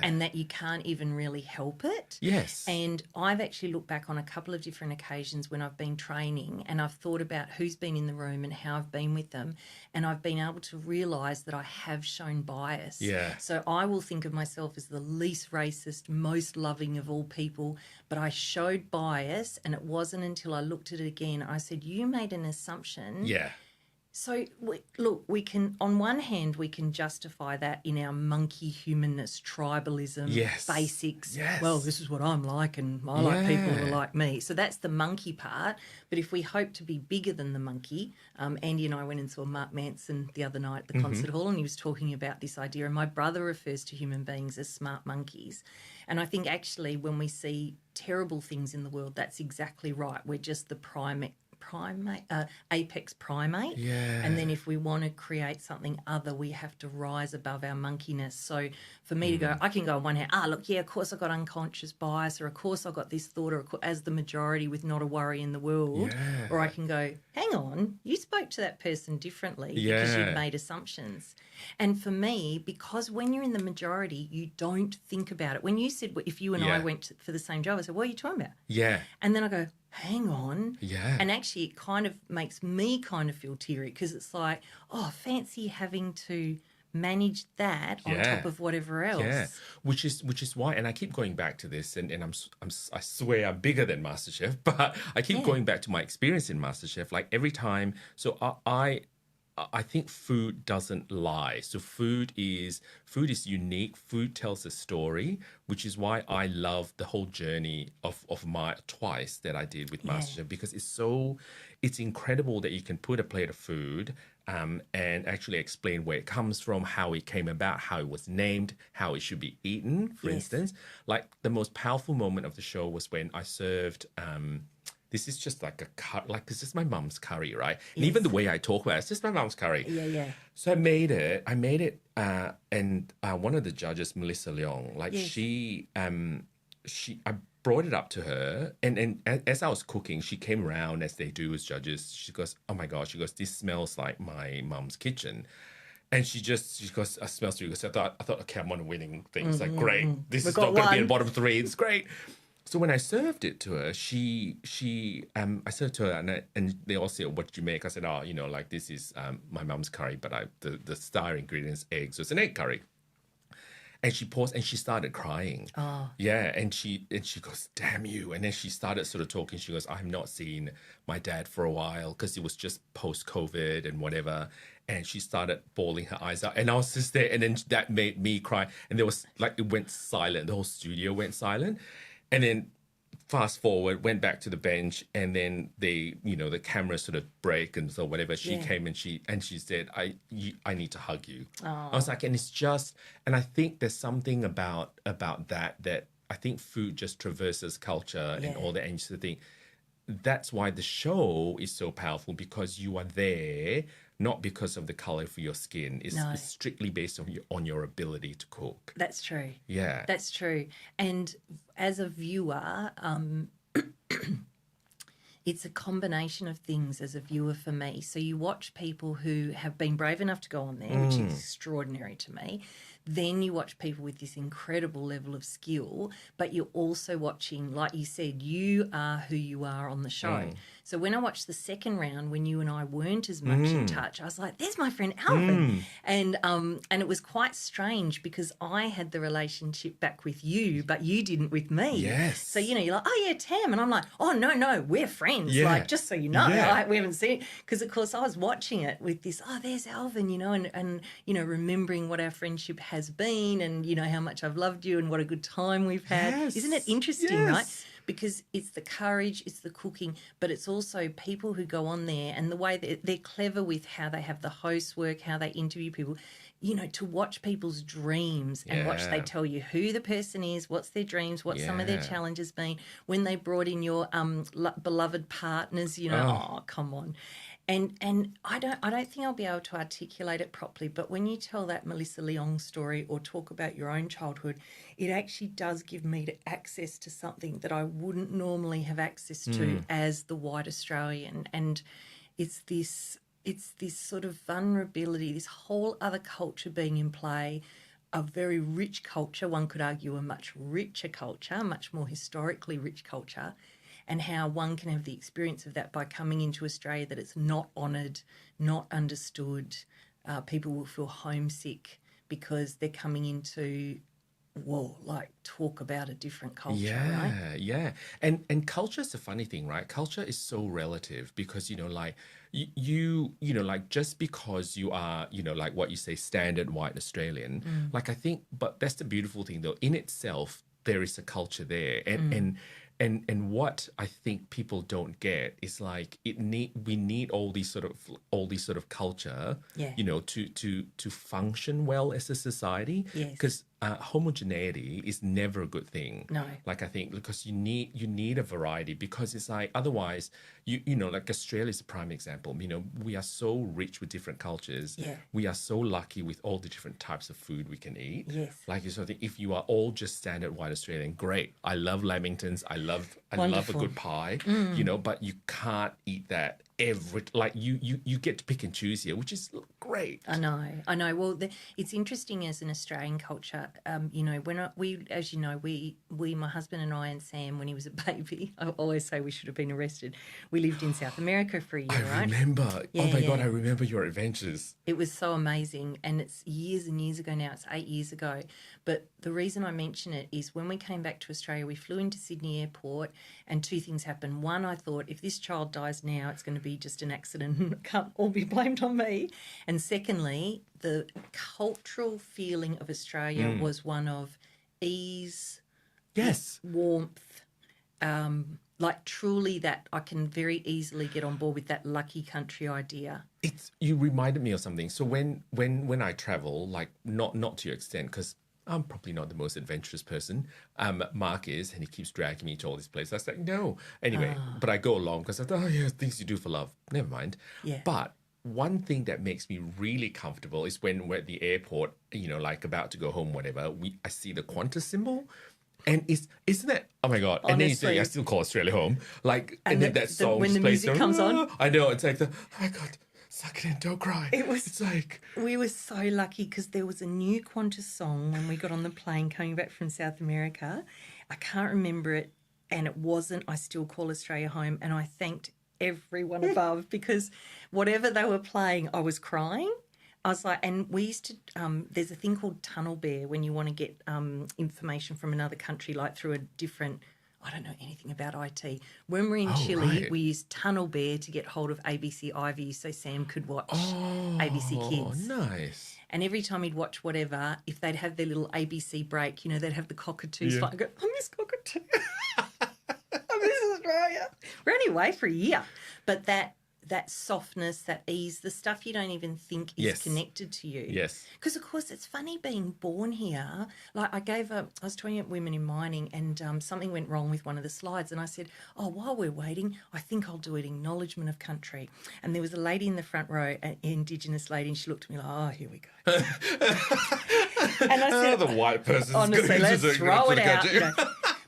and that you can't even really help it. Yes. And I've actually looked back on a couple of different occasions when I've been training and I've thought about who's been in the room and how I've been with them, and I've been able to realise that I have shown bias. Yeah. So I will think of myself as the least racist, most loving of all people, but I showed bias, and it wasn't until I looked at it again, I said, you made an assumption. Yeah. So, look, we can, on one hand, we can justify that in our monkey humanness, tribalism, basics. Yes. Well, this is what I'm like, and I like people who are like me. So that's the monkey part. But if we hope to be bigger than the monkey, Andy and I went and saw Mark Manson the other night at the concert hall, and he was talking about this idea. And my brother refers to human beings as smart monkeys. And I think actually when we see terrible things in the world, that's exactly right. We're just the apex primate. Yeah. And then if we want to create something other, we have to rise above our monkeyness. So for me to go, I can go on one hand, look, of course I got unconscious bias, or of course I got this thought, or as the majority with not a worry in the world. Yeah. Or I can go, hang on, you spoke to that person differently because you'd made assumptions. And for me, because when you're in the majority, you don't think about it. When you said, if you and I went for the same job, I said, what are you talking about? Yeah. And then I go, hang on. Yeah. And actually it kind of makes me kind of feel teary because it's like, fancy having to manage that on top of whatever else. Yeah, which is why, and I keep going back to this, and I swear I'm bigger than MasterChef, but I keep going back to my experience in MasterChef. Like every time, so I think food doesn't lie. So food is unique. Food tells a story, which is why I love the whole journey of my twice that I did with MasterChef, because it's incredible that you can put a plate of food and actually explain where it comes from, how it came about, how it was named, how it should be eaten, for instance. Like the most powerful moment of the show was when I served this is just like this is my mum's curry, right? And even the way I talk about it, it's just my mum's curry. Yeah. So I made it, and one of the judges, Melissa Leong, I brought it up to her, and as I was cooking, she came around, as they do as judges. She goes, oh my gosh, she goes, this smells like my mum's kitchen. And she goes, smells really good. So I thought, okay, I'm on a winning thing. It's like, great. This is not going to be in the bottom three. It's great. So when I served it to her, I served to her, and they all said, "What did you make?" I said, "Oh, like this is my mum's curry, but the star ingredients eggs, so it's an egg curry." And she paused and she started crying. Oh. Yeah, and she goes, "Damn you!" And then she started sort of talking. She goes, "I have not seen my dad for a while because it was just post COVID and whatever." And she started bawling her eyes out, and I was just there, and then that made me cry. And there was like it went silent. The whole studio went silent, and then fast forward, went back to the bench, and then the camera sort of break, and so whatever. She came and she said, I need to hug you." I was like, and it's just, and I think there's something about that I think food just traverses culture and all that, and you sort of think that's why the show is so powerful, because you are there not because of the color of your skin. It's strictly based on your ability to cook. That's true. Yeah. That's true. And as a viewer, it's a combination of things as a viewer for me. So you watch people who have been brave enough to go on there, which is extraordinary to me. Then you watch people with this incredible level of skill, but you're also watching, like you said, you are who you are on the show. So when I watched the second round, when you and I weren't as much in touch, I was like, "There's my friend Alvin," and it was quite strange because I had the relationship back with you, but you didn't with me. Yes. So you're like, "Oh yeah, Tam," and I'm like, "Oh no, we're friends." Yeah. Like, just so you know, Yeah. like, we haven't seen, because of course I was watching it with this. Oh, there's Alvin, and remembering what our friendship has been, and how much I've loved you and what a good time we've had. Yes. Isn't it interesting, Yes. right? Because it's the courage, it's the cooking, but it's also people who go on there and the way that they're clever with how they have the hosts work, how they interview people, to watch people's dreams and watch they tell you who the person is, what's their dreams, what some of their challenges been, when they brought in your beloved partners, oh, come on. And I don't think I'll be able to articulate it properly, but when you tell that Melissa Leong story or talk about your own childhood, it actually does give me access to something that I wouldn't normally have access to as the white Australian. And it's this sort of vulnerability, this whole other culture being in play, a very rich culture, one could argue a much richer culture, much more historically rich culture, and how one can have the experience of that by coming into Australia, that it's not honoured, not understood. People will feel homesick because they're coming into, talk about a different culture, right? Yeah. And culture is a funny thing, right? Culture is so relative because, just because you are, like what you say, standard white Australian, I think, but that's the beautiful thing though. In itself, there is a culture there. And what I think people don't get is we need all these sort of culture, to function well as a society. Yes. Because homogeneity is never a good thing. No. I think because you need a variety, because it's otherwise Australia is a prime example. We are so rich with different cultures. Yeah. We are so lucky with all the different types of food we can eat. Yes. You sort of think, if you are all just standard white Australian, great. I love lamingtons. I love a good pie. But you can't eat that you get to pick and choose here, which is great. I know. Well, it's interesting as an Australian culture. We, my husband and I and Sam, when he was a baby, I always say we should have been arrested. We lived in South America for a year, right? I remember. Yeah, oh my God, I remember your adventures. It was so amazing, and it's years and years ago now. It's 8 years ago. But the reason I mention it is when we came back to Australia, we flew into Sydney Airport, and two things happened. One, I thought, if this child dies now, it's going to be just an accident and it can't all be blamed on me. And secondly, the cultural feeling of Australia was one of ease, yes, warmth, truly that I can very easily get on board with that lucky country idea. You reminded me of something. So when I travel, not to your extent, because I'm probably not the most adventurous person. Mark is, and he keeps dragging me to all these places. I was like, no. Anyway, but I go along because I thought, things you do for love. Never mind. Yeah. But one thing that makes me really comfortable is when we're at the airport, about to go home, whatever, I see the Qantas symbol. And isn't that, oh my God. Honestly, and then you say, I still call Australia home. And then that song when the plays, music comes on. I know, it's oh my God. Suck it in, don't cry. We were so lucky because there was a new Qantas song when we got on the plane coming back from South America. I can't remember it and it wasn't. I still call Australia home, and I thanked everyone above because whatever they were playing, I was crying. I was like, and we used to, there's a thing called tunnel bear when you want to get information from another country, like through a different, I don't know anything about IT. When we're in Chile, right. we use tunnel bear to get hold of ABC Ivy so Sam could watch ABC Kids. Nice. And every time he'd watch whatever, if they'd have their little ABC break, you know, they'd have the cockatoos Yeah. fight. I go, I miss cockatoo. I miss Australia. We're only away for a year. But that softness, that ease, the stuff you don't even think is Yes. connected to you. Yes. Because, of course, it's funny being born here. Like I was talking at Women in Mining and something went wrong with one of the slides and I said, oh, while we're waiting, I think I'll do an acknowledgement of country. And there was a lady in the front row, an Indigenous lady, and she looked at me like, oh, here we go. And I said, the white person's honestly, going let's to throw it out. country. You know.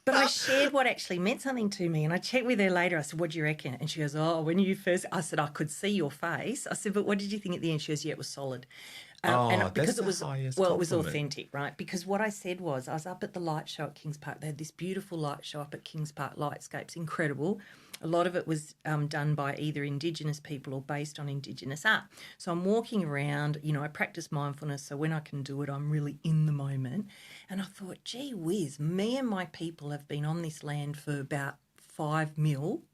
But I shared what actually meant something to me, and I checked with her later. I said, what do you reckon? And she goes, oh, when you first... I said, I could see your face. I said, but what did you think at the end? She goes, yeah, it was solid. That's it was the highest it was compliment. authentic, right? Because what I said was I was up at the light show at Kings Park. They had this beautiful light show up at Kings Park, Lightscapes, incredible. A lot of it was done by either Indigenous people or based on Indigenous art. So I'm walking around, you know, I practice mindfulness, so when I can do it, I'm really in the moment. And I thought, gee whiz, me and my people have been on this land for about 5 mil.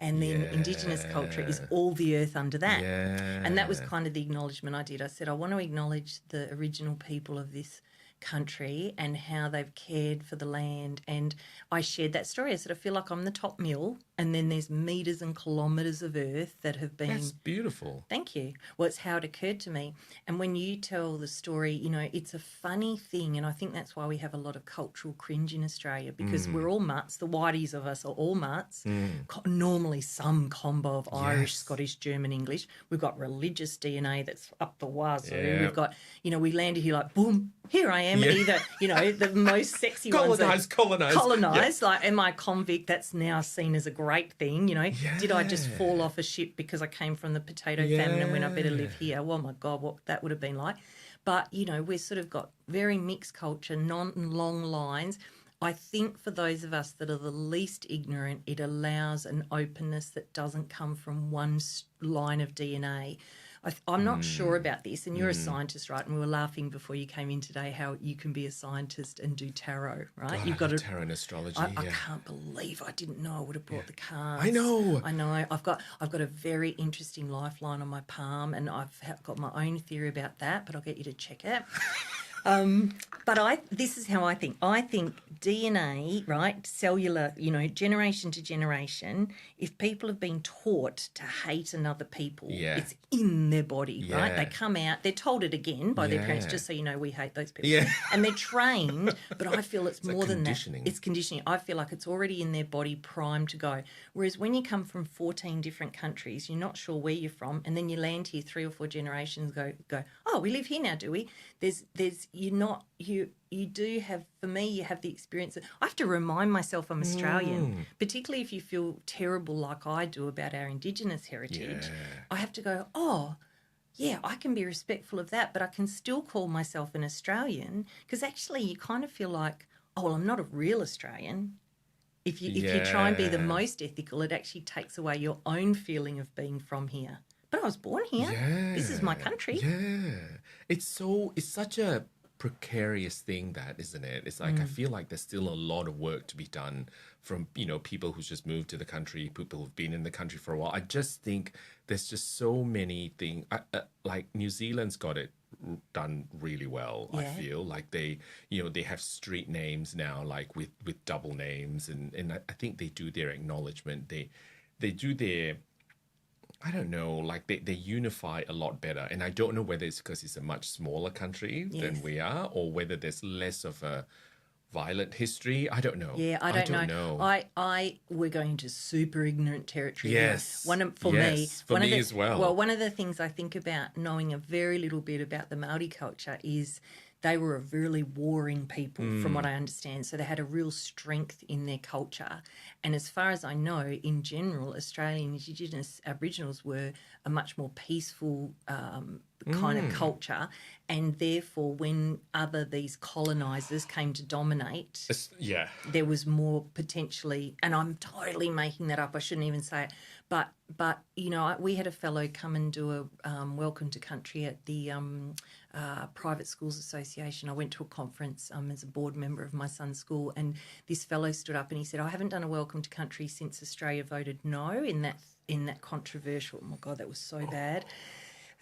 And then Indigenous culture is all the earth under that. Yeah. And that was kind of the acknowledgement I did. I said, I want to acknowledge the original people of this country and how they've cared for the land. And I shared that story. I said, I feel like I'm the top mill and then there's metres and kilometres of earth that have been... That's beautiful. Thank you. Well, it's how it occurred to me. And when you tell the story, you know, it's a funny thing, and I think that's why we have a lot of cultural cringe in Australia because we're all mutts. The whiteys of us are all mutts. Normally some combo of Irish, Scottish, German, English. We've got religious DNA that's up the wazoo. Yeah. We've got, you know, we landed here like, boom, here I am. Either, you know, the most sexy ones. Colonised. Like, am I a convict? That's now seen as a great thing, you know. Did I just fall off a ship because I came from the potato famine and went, I better live here? Well, my God, what that would have been like. But, you know, we've sort of got very mixed culture, long lines. I think for those of us that are the least ignorant, it allows an openness that doesn't come from one line of DNA. I'm not sure about this, and you're a scientist, right? And we were laughing before you came in today how you can be a scientist and do tarot, right? God, You've got tarot and astrology. I can't believe I didn't know I would have brought the cards. I know. I've got a very interesting lifeline on my palm, and I've got my own theory about that, but I'll get you to check it. But this is how I think. I think DNA, right, cellular, you know, generation to generation, if people have been taught to hate another people, it's in their body, right? They come out, they're told it again by their parents, just so you know, we hate those people. Yeah. And they're trained, but I feel it's more than that. conditioning. It's conditioning. I feel like it's already in their body primed to go. Whereas when you come from 14 different countries, you're not sure where you're from, and then you land here 3 or 4 generations go, oh, we live here now, do we? You do have, for me, you have the experience. I have to remind myself I'm Australian, particularly if you feel terrible like I do about our Indigenous heritage. Yeah. I have to go, oh, yeah, I can be respectful of that, but I can still call myself an Australian because actually you kind of feel like, oh, well, I'm not a real Australian. If you try and be the most ethical, it actually takes away your own feeling of being from here. But I was born here. Yeah. This is my country. Yeah. It's such a precarious thing, that, isn't it? It's like I feel like there's still a lot of work to be done from, you know, people who just moved to the country, people who've been in the country for a while. I just think there's just so many things. Like New Zealand's got it done really well. I feel like they have street names now, like with double names, and I think they do their acknowledgement. They do their, I don't know, like they unify a lot better. And I don't know whether it's because it's a much smaller country than we are, or whether there's less of a violent history. I don't know. Yeah, I don't know. We're going into super ignorant territory. Yes. For me as well. Well, one of the things I think about knowing a very little bit about the Māori culture is they were a really warring people, from what I understand. So they had a real strength in their culture. And as far as I know, in general, Australian Indigenous Aboriginals were a much more peaceful kind of culture, and therefore when these colonisers came to dominate, there was more potentially, and I'm totally making that up, I shouldn't even say it, but you know, we had a fellow come and do a welcome to country at the Private Schools Association. I went to a conference as a board member of my son's school, and this fellow stood up and he said, I haven't done a welcome to country since Australia voted no in that controversial, oh my God, that was so bad.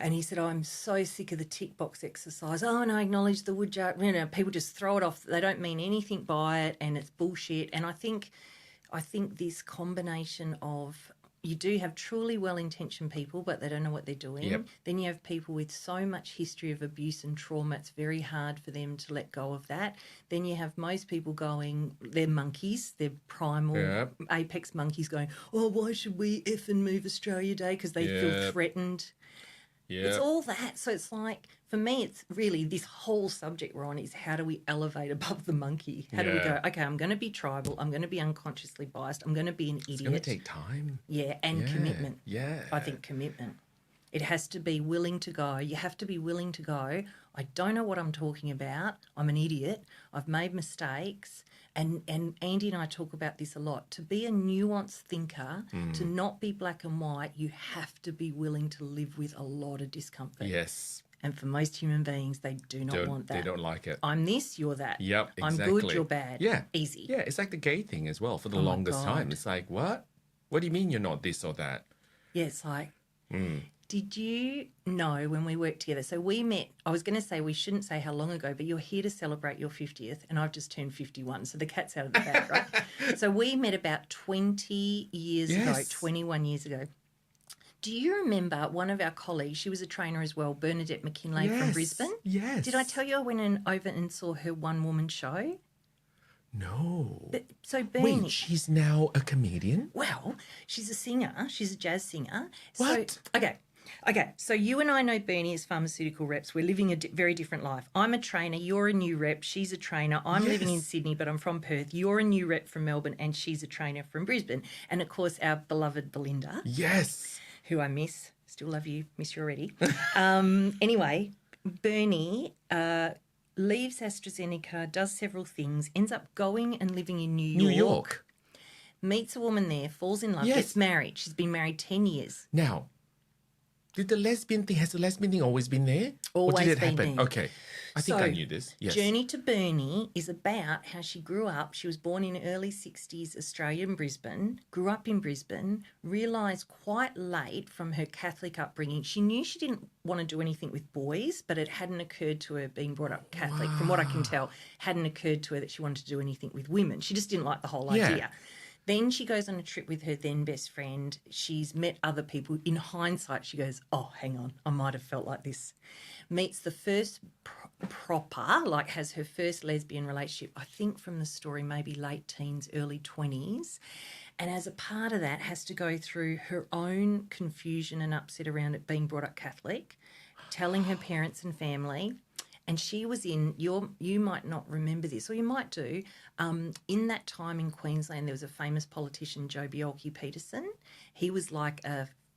And he said, I'm so sick of the tick box exercise. Oh, and I acknowledge the woodchuck. You know, people just throw it off. They don't mean anything by it, and it's bullshit. And I think this combination of, you do have truly well-intentioned people, but they don't know what they're doing. Yep. Then you have people with so much history of abuse and trauma, it's very hard for them to let go of that. Then you have most people going, they're monkeys, they're primal apex monkeys going, oh, why should we effing move Australia Day? Because they feel threatened. Yeah. It's all that. So it's like, for me, it's really this whole subject we're on is how do we elevate above the monkey? How do we go, okay, I'm going to be tribal, I'm going to be unconsciously biased, I'm going to be an idiot. It's going to take time. Yeah, and commitment. Yeah. I think commitment. It has to be willing to go. You have to be willing to go, I don't know what I'm talking about, I'm an idiot, I've made mistakes. And Andy and I talk about this a lot. To be a nuanced thinker, to not be black and white, you have to be willing to live with a lot of discomfort. Yes. And for most human beings, they do not want that. They don't like it. I'm this, you're that. Yep, exactly. I'm good, you're bad. Yeah. Easy. Yeah, it's like the gay thing as well for the longest time. It's like, what? What do you mean you're not this or that? Yeah, it's like... Did you know when we worked together? So we met, I was going to say we shouldn't say how long ago, but you're here to celebrate your 50th and I've just turned 51. So the cat's out of the bag, right? So we met about 20 years ago, 21 years ago. Do you remember one of our colleagues, she was a trainer as well, Bernadette McKinlay from Brisbane? Yes. Did I tell you I went over and saw her one-woman show? No. So Bernie... Wait, she's now a comedian? Well, she's a singer. She's a jazz singer. What? So, Okay, so you and I know Bernie as pharmaceutical reps. We're living a very different life. I'm a trainer. You're a new rep. She's a trainer. I'm living in Sydney, but I'm from Perth. You're a new rep from Melbourne, and she's a trainer from Brisbane. And, of course, our beloved Belinda. Yes. Who I miss. Still love you. Miss you already. Anyway, Bernie leaves AstraZeneca, does several things, ends up going and living in New York. Meets a woman there, falls in love, gets married. She's been married 10 years. Now... has the lesbian thing always been there? Always or did it been happen? there. Okay. I think I knew this. Yes. Journey to Bernie is about how she grew up. She was born in early 60s Australia in Brisbane, grew up in Brisbane, realised quite late from her Catholic upbringing. She knew she didn't want to do anything with boys, but it hadn't occurred to her, being brought up Catholic, from what I can tell, hadn't occurred to her that she wanted to do anything with women. She just didn't like the whole idea. Then she goes on a trip with her then best friend. She's met other people. In hindsight, she goes, oh, hang on, I might have felt like this. Meets the first proper, like has her first lesbian relationship, I think from the story, maybe late teens, early 20s. And as a part of that, has to go through her own confusion and upset around it being brought up Catholic, telling her parents and family. And she was in, you might not remember this, or you might do, in that time in Queensland, there was a famous politician, Joh Bjelke-Petersen. He was like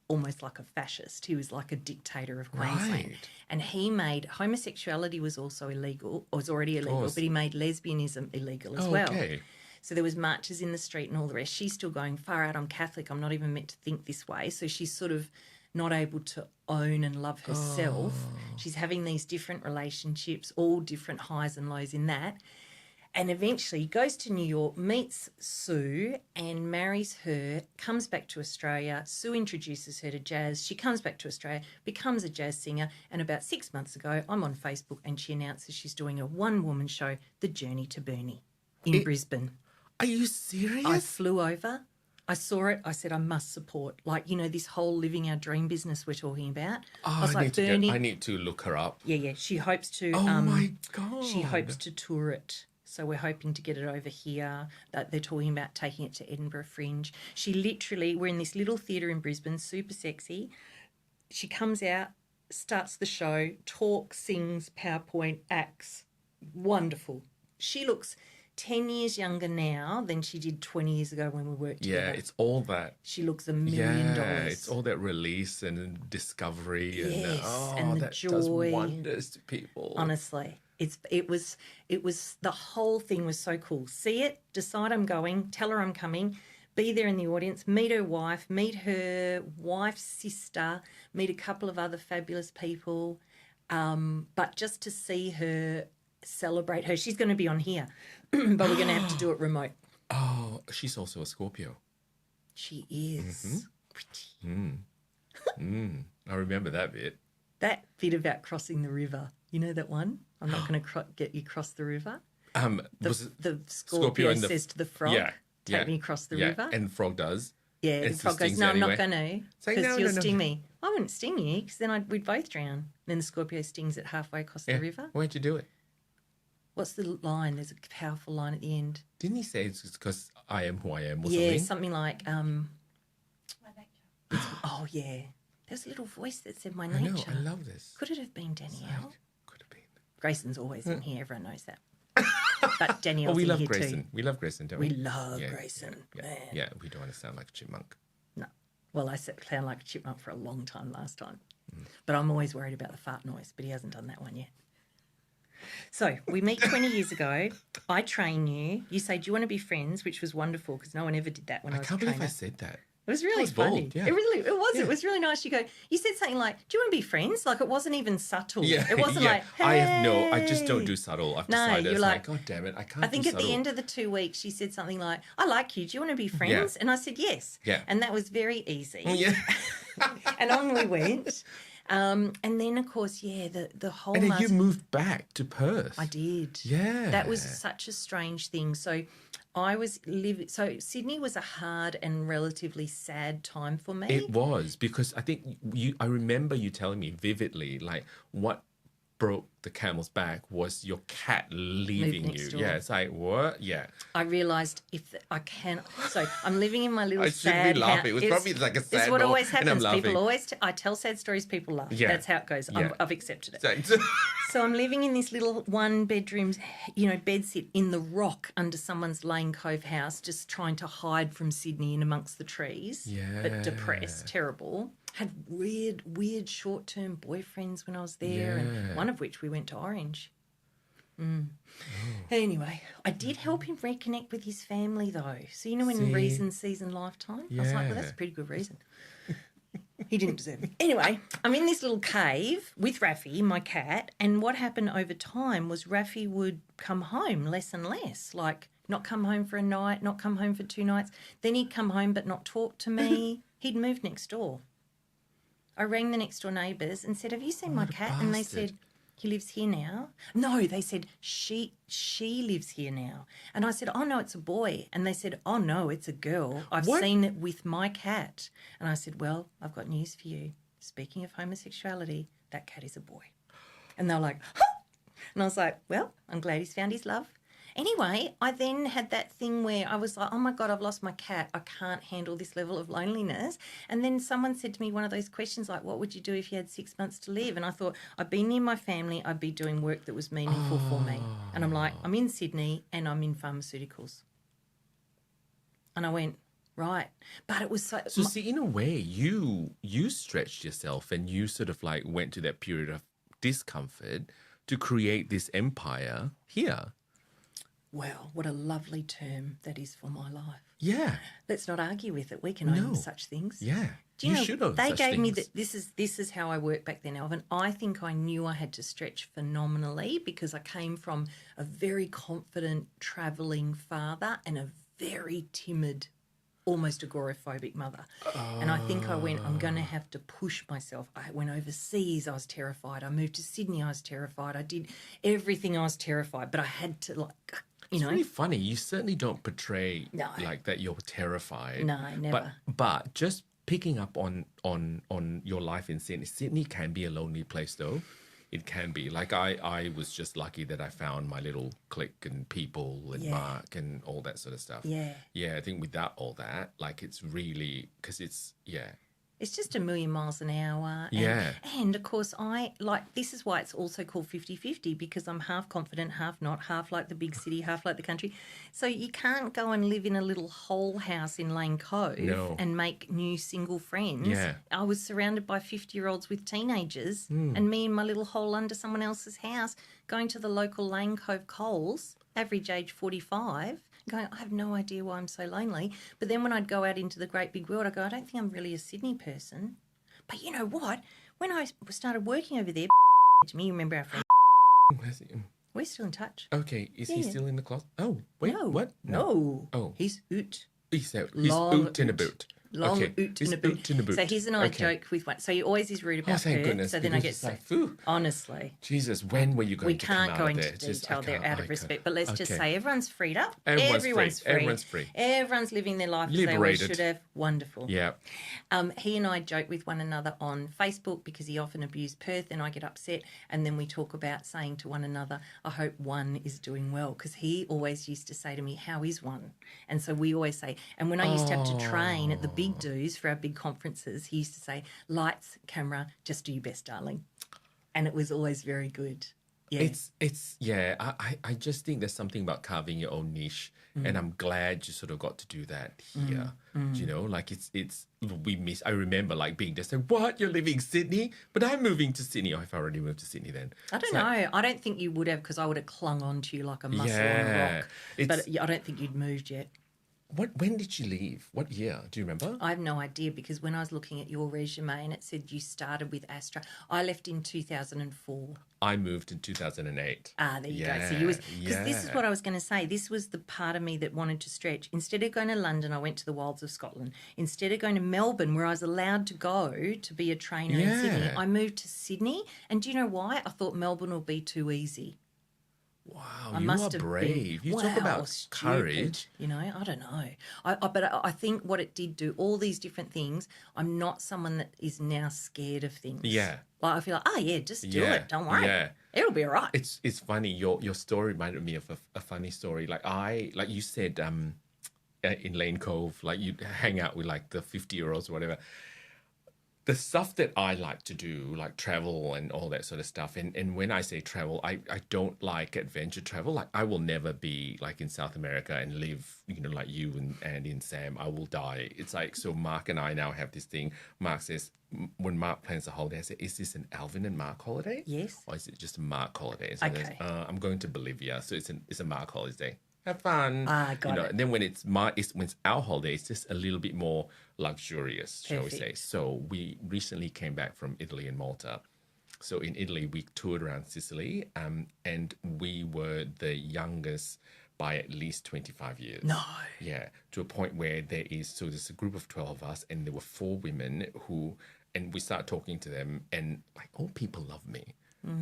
almost like a fascist. He was like a dictator of Queensland. Right. And he made, homosexuality was also illegal, or was already illegal, but he made lesbianism illegal as well. Okay. So there was marches in the street and all the rest. She's still going, far out, I'm Catholic, I'm not even meant to think this way. So she's sort of not able to own and love herself. She's having these different relationships, all different highs and lows in that. And eventually goes to New York, meets Sue and marries her, comes back to Australia. Sue introduces her to jazz. She comes back to Australia, becomes a jazz singer. And about 6 months ago, I'm on Facebook and she announces she's doing a one-woman show, The Journey to Bernie, in Brisbane. Are you serious? I flew over. I saw it. I said, I must support. Like, you know, this whole living our dream business we're talking about. Oh, I need to look her up. Yeah. She hopes to. Oh, my God. She hopes to tour it. So we're hoping to get it over here. That they're talking about taking it to Edinburgh Fringe. She literally, we're in this little theatre in Brisbane, super sexy. She comes out, starts the show, talks, sings, PowerPoint, acts. Wonderful. She looks 10 years younger now than she did 20 years ago when we worked together. Yeah, it's all that. She looks $1 million. It's all that release and discovery. Yes, and and the that joy. does wonders to people. Honestly, it was the whole thing was so cool. See it, decide I'm going, tell her I'm coming, be there in the audience, meet her wife, meet her wife's sister, meet a couple of other fabulous people, but just to see her, celebrate her. She's going to be on here, but we're going to have to do it remote. Oh, she's also a Scorpio. She is. I remember that bit. That bit about crossing the river. You know that one? I'm not going to get you across the river. The Scorpio says to the frog, take me across the river. And the frog does. Yeah, the frog goes, no, anyway. I'm not going to, because you'll sting me. I wouldn't sting you, because then we'd both drown. Then the Scorpio stings it halfway across the river. Where'd you do it? What's the line? There's a powerful line at the end. Didn't he say it's because I am who I am or something? Yeah, something like, oh, yeah. There's a little voice that said my nature. I know, I love this. Could it have been Danielle? Could have been. Grayson's always in here. Everyone knows that. But Danielle's we in love here Grayson. too. We love Grayson, don't We we? love Grayson. Man. Yeah, we don't want to sound like a chipmunk. No. Well, I sound like a chipmunk for a long time last time. But I'm always worried about the fart noise, but he hasn't done that one yet. So we meet 20 years ago. I train you. You say, do you want to be friends? Which was wonderful because no one ever did that when I was a trainer. I can't believe I said that. It was really funny. Bold, yeah. It was really nice. You said something like, do you want to be friends? Like it wasn't even subtle. Yeah, it wasn't like, hey. I just don't do subtle. I've decided you're it's like, God damn it, I can't I think do at subtle. the end of the 2 weeks, she said something like, I like you. Do you want to be friends? And I said, yes. Yeah. And that was very easy. Yeah. And on we went. And then, of course, the whole... And then you moved back to Perth. I did. Yeah. That was such a strange thing. So I was living... So Sydney was a hard and relatively sad time for me. It was, because I think I remember you telling me vividly, like, what broke the camel's back was your cat leaving you. Door. Yeah, it's like, what? Yeah. I realised I can... So I'm living in my little sad I shouldn't be laughing. house. It was probably like a sad It's what note, always and I'm happens. laughing. People always... I tell sad stories, people laugh. Yeah. That's how it goes. Yeah. I've accepted it. So, So I'm living in this little one-bedroom, bedsit in the rock under someone's Lane Cove house, just trying to hide from Sydney in amongst the trees. Yeah. But depressed, terrible. Had weird short-term boyfriends when I was there, and one of which we went to Orange. Anyway, I did help him reconnect with his family, though. So, when reason, season, lifetime? I was like, well, that's a pretty good reason. He didn't deserve it. Anyway, I'm in this little cave with Raffy, my cat, and what happened over time was Raffy would come home less and less, like not come home for a night, not come home for 2 nights. Then he'd come home but not talk to me. He'd moved next door. I rang the next door neighbours and said, have you seen my cat? And they said, he lives here now. No, they said, she lives here now. And I said, oh, no, it's a boy. And they said, oh, no, it's a girl. I've seen it with my cat. And I said, well, I've got news for you. Speaking of homosexuality, that cat is a boy. And they're like, huh? And I was like, well, I'm glad he's found his love. Anyway, I then had that thing where I was like, oh, my God, I've lost my cat. I can't handle this level of loneliness. And then someone said to me one of those questions like, what would you do if you had 6 months to live? And I thought, I'd be near my family. I'd be doing work that was meaningful for me. And I'm like, I'm in Sydney and I'm in pharmaceuticals. And I went, right. But it was so... So see, in a way, you stretched yourself and you sort of like went to that period of discomfort to create this empire here. Well, what a lovely term that is for my life. Yeah. Let's not argue with it. We can own such things. Yeah. Do you know, should own they such gave things. me that this is how I worked back then, Alvin. I think I knew I had to stretch phenomenally because I came from a very confident travelling father and a very timid, almost agoraphobic mother. And I think I went, I'm going to have to push myself. I went overseas, I was terrified. I moved to Sydney, I was terrified. I did everything, I was terrified. But I had to It's really funny. You certainly don't portray like that you're terrified. No, never. But just picking up on your life in Sydney. Sydney can be a lonely place, though. It can be. Like I was just lucky that I found my little clique and people and Mark and all that sort of stuff. Yeah. Yeah, I think without all that, like it's really, because it's, It's just a million miles an hour. And of course, this is why it's also called 50-50, because I'm half confident, half not, half like the big city, half like the country. So you can't go and live in a little hole house in Lane Cove and make new single friends. Yeah. I was surrounded by 50-year-olds with teenagers and me in my little hole under someone else's house going to the local Lane Cove Coles, average age 45, going, I have no idea why I'm so lonely. But then when I'd go out into the great big world, I go, I don't think I'm really a Sydney person. But you know what? When I started working over there, to me, you remember our friend? We're still in touch. Okay, is he still in the closet? Oh, wait, No. what? No. Oh. He's oot. He's oot in a boot. Long okay. oot in a boot. So here's an odd joke with one. So he always is rude about thank Perth. goodness. So then I get sick. Honestly. Jesus, when were you going to come out of there? We can't go into detail there out of respect, but let's just say everyone's freed up. Everyone's free. Everyone's free. Everyone's living their life as they always should have. Wonderful. Yeah. He and I joke with one another on Facebook because he often abused Perth and I get upset, and then we talk about saying to one another, I hope one is doing well, because he always used to say to me, how is one? And so we always say, and when I used to have to train at the big do's for our big conferences, he used to say, lights, camera, just do your best, darling. And it was always very good. Yeah. I just think there's something about carving your own niche, and I'm glad you sort of got to do that here. You know, like I remember like being just like, what, you're leaving Sydney? But I'm moving to Sydney. Oh, I've already moved to Sydney then. I don't know. I don't think you would have, because I would have clung on to you like a muscle on a rock. But I don't think you'd moved yet. When did you leave? What year? Do you remember? I have no idea, because when I was looking at your resume and it said you started with Astra, I left in 2004. I moved in 2008. There you go. So you was, because this is what I was going to say. This was the part of me that wanted to stretch. Instead of going to London, I went to the wilds of Scotland. Instead of going to Melbourne, where I was allowed to go to be a trainer in Sydney, I moved to Sydney. And do you know why? I thought Melbourne would be too easy. Wow, you are brave. You talk about courage. You know, I don't know. But I think what it did do, all these different things, I'm not someone that is now scared of things. Yeah. Like I feel like, just do it. Don't worry. Yeah. It'll be all right. It's funny. Your story reminded me of a funny story. Like you said, in Lane Cove, like you hang out with like the 50-year-olds or whatever. The stuff that I like to do, like travel and all that sort of stuff, and when I say travel, I don't like adventure travel. Like I will never be like in South America and live, you know, like you and Andy and Sam. I will die. It's like, so Mark and I now have this thing. Mark says, when Mark plans a holiday, I say, is this an Alvin and Mark holiday? Yes. Or is it just a Mark holiday? So okay. I'm going to Bolivia, so it's a Mark holiday. Have fun. Got it. And then when it's our holiday, it's just a little bit more luxurious, shall we say. So we recently came back from Italy and Malta. So in Italy, we toured around Sicily, and we were the youngest by at least 25 years. No. Yeah, to a point where there's a group of 12 of us, and there were 4 women and we started talking to them, and like, old people love me.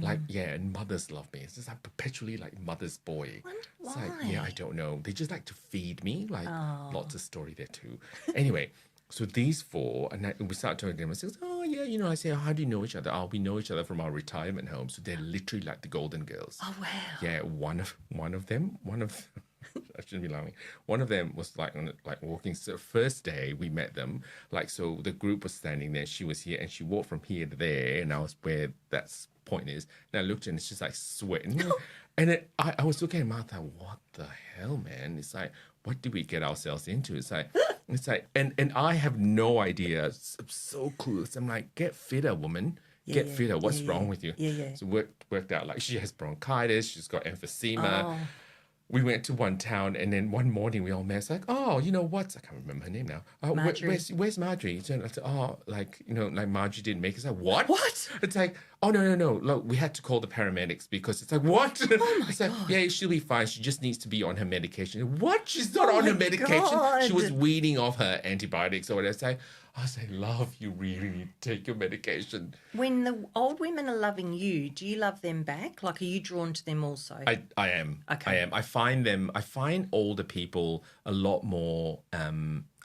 Like, and mothers love me. It's just like perpetually like mother's boy. It's like, I don't know. They just like to feed me. Like, lots of story there too. Anyway, so these 4, and we started talking to them. I said, I say, how do you know each other? Oh, we know each other from our retirement home. So they're literally like the Golden Girls. Oh, wow. Yeah, one of them, I shouldn't be laughing. One of them was like walking. So first day we met them, like, so the group was standing there. She was here, and she walked from here to there, and I was where that's point is. And I looked, and it's just like sweating. And I was looking at Martha, what the hell, man? It's like, what did we get ourselves into? It's like, and I have no idea. I'm so clueless. I'm like, get fitter, woman. Get fitter. What's wrong with you? Yeah. So worked out, like, she has bronchitis. She's got emphysema. We went to one town, and then one morning we all met. It's like, oh, you know what? I can't remember her name now. Where's Marjorie? So I said, like Marjorie didn't make it. It's like, what? What? It's like, oh, no. Look, we had to call the paramedics, because it's like, what? Oh, my God. Yeah, she'll be fine. She just needs to be on her medication. What? She's not on her medication. God. She was weaning off her antibiotics or whatever. It's like, I say, love, you really need to take your medication. When the old women are loving you, do you love them back? Like, are you drawn to them also? I am. Okay. I am. I find older people a lot more,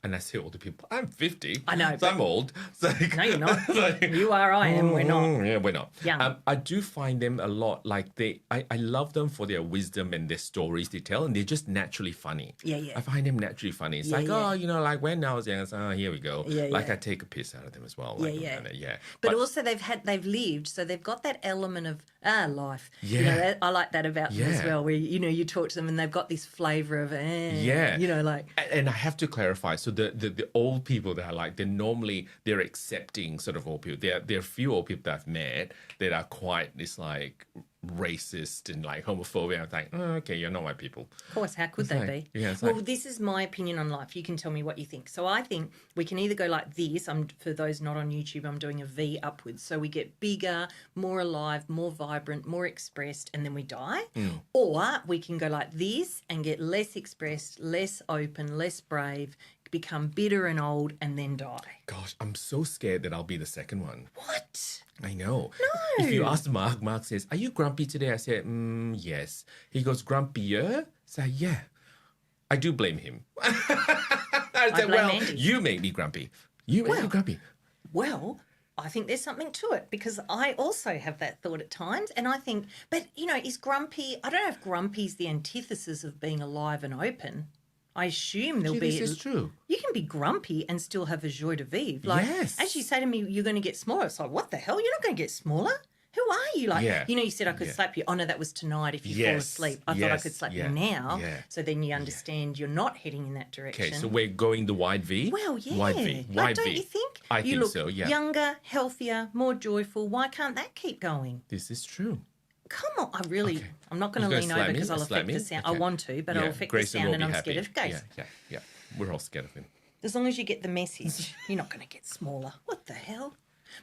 And I say older people, I'm 50. I know, So I'm old. So No, you're not. You are, I am, we're not. Yeah, we're not. Young. I do find them a lot like I love them for their wisdom and their stories they tell, and they're just naturally funny. Yeah, yeah. I find them naturally funny. It's like, yeah. oh, you know, like when I was young, it's, oh, here we go. Yeah, like yeah. I take a piss out of them as well. Like, Yeah. yeah. But also they've lived, so they've got that element of life. Yeah. You know, I like that about them as Yeah. well, where, you know, you talk to them and they've got this flavour of, Yeah. you know, like. And I have to clarify. So the old people that I like, they're accepting sort of old people. There are few old people that I've met that are quite this like racist and like homophobic. I'm like, oh, okay, you're not my people. Of course, how could It's they like- be? yeah, it's Well, like- this is my opinion on life. You can tell me what you think. So I think we can either go like this. For those not on YouTube, I'm doing a V upwards. So we get bigger, more alive, more vibrant, more expressed, and then we die. Or we can go like this and get less expressed, less open, less brave, become bitter and old, and then die. Gosh, I'm so scared that I'll be the second one. What? I know. No. If you ask Mark says, are you grumpy today? I said, yes. He goes, grumpier? I say, yeah. I do blame him. I said, blame well, Andy. you make me grumpy. You make me grumpy. Well, I think there's something to it because I also have that thought at times. And I think, but, you know, is grumpy, I don't know if grumpy is the antithesis of being alive and open. I assume there'll be. This is true. You can be grumpy and still have a joie de vivre. Like, Yes. as you say to me, you're going to get smaller. It's like, what the hell? You're not going to get smaller. Who are you? Like, Yeah. you know, you said I could slap you. Oh, no, that was tonight if you fall Yes. asleep. I thought I could slap you now. Yeah. So then you understand you're not heading in that direction. Okay, so we're going the wide V? Well, yeah. Wide V. Like, Wide don't V. you think? I you think look so, yeah. younger, healthier, more joyful. Why can't that keep going? This is true. Come on, I'm not going to You're lean gonna over slap me? because I'll Slap affect me? the sound. Okay. I want to, but I'll affect Grayson the will sound and be I'm scared happy. of Gaze. Yeah. We're all scared of him. As long as you get the message, you're not going to get smaller. What the hell?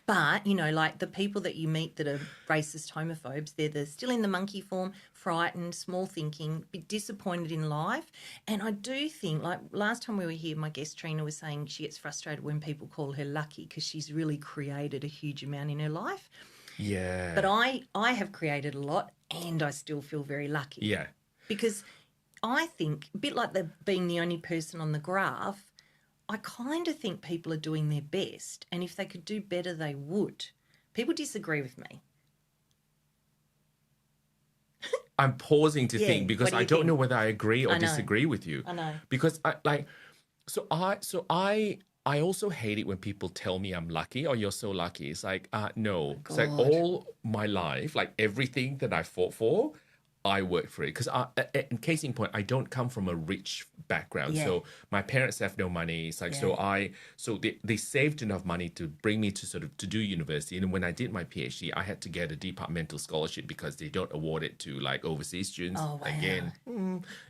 But, you know, like the people that you meet that are racist homophobes, they're still in the monkey form, frightened, small thinking, bit disappointed in life. And I do think, like last time we were here, my guest Trina was saying she gets frustrated when people call her lucky because she's really created a huge amount in her life. Yeah. But I have created a lot and I still feel very lucky. Yeah. Because I think, a bit like being the only person on the graph, I kind of think people are doing their best, and if they could do better, they would. People disagree with me. I'm pausing to Yeah, think because what do I you don't think? know whether I agree or I know. disagree with you. I know. Because I also hate it when people tell me I'm lucky or you're so lucky. It's like, no. It's like God. all my life, like everything that I fought for, I worked for it. Because in case in point, I don't come from a rich background. Yeah. So my parents have no money. It's like, so they saved enough money to bring me to sort of to do university. And when I did my PhD, I had to get a departmental scholarship because they don't award it to like overseas students. Oh, wow. Again,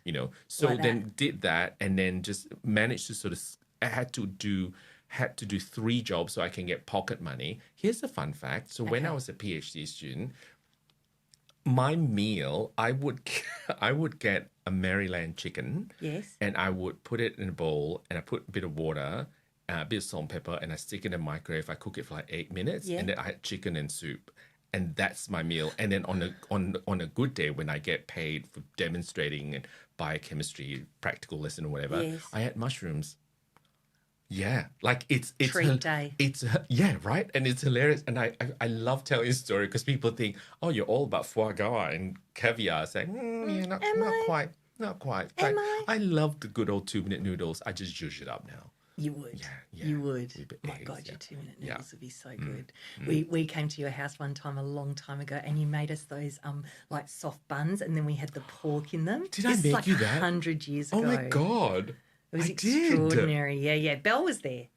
you know, so Like then that. did that and then just managed to sort of, I had to do 3 jobs so I can get pocket money. Here's a fun fact. So when I was a PhD student, my meal, I would get a Maryland chicken. Yes. And I would put it in a bowl and I put a bit of water, a bit of salt and pepper, and I stick it in the microwave. I cook it for like 8 minutes. Yeah. And then I had chicken and soup. And that's my meal. And then on a good day when I get paid for demonstrating and biochemistry, practical lesson or whatever, Yes. I had mushrooms. Yeah, like it's Treat day. It's yeah, right, and it's hilarious, and I love telling this story because people think, oh, you're all about foie gras and caviar, saying, yeah, not quite. Am Like, I love the good old 2-minute noodles. I just zhuzh it up now. You would. Yeah, You would. With My eggs, God, yeah. your 2-minute Yeah. noodles would be so good. We came to your house one time a long time ago and you made us those like soft buns and then we had the pork in them. Did I This is make like you that? 100 years ago. Oh my God, It was I did. extraordinary. Yeah. Belle was there.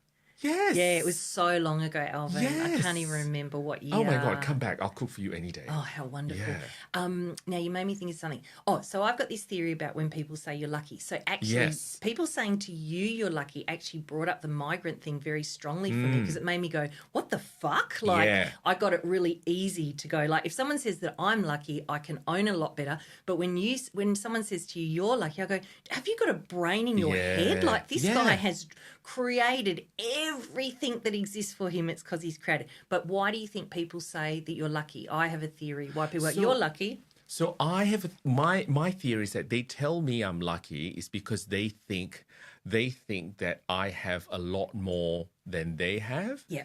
Yes. Yeah, it was so long ago, Alvin. I can't even Yes. remember what year. Oh my God, come back. I'll cook for you any day. Oh, how wonderful. Yeah. Now, you made me think of something. Oh, so I've got this theory about when people say you're lucky. So actually, Yes. people saying to you you're lucky actually brought up the migrant thing very strongly for me because it made me go, what the fuck? Like, Yeah. I got it really easy to go. Like, if someone says that I'm lucky, I can own a lot better. But when someone says to you, you're lucky, I go, have you got a brain in your head? Yeah. Like, this Yeah. guy has created everything that exists for him. It's because he's created. But why do you think people say that you're lucky? I have a theory why people go, you're lucky. So I have my theory is that they tell me I'm lucky is because they think they think that I have a lot more than they have. Yeah.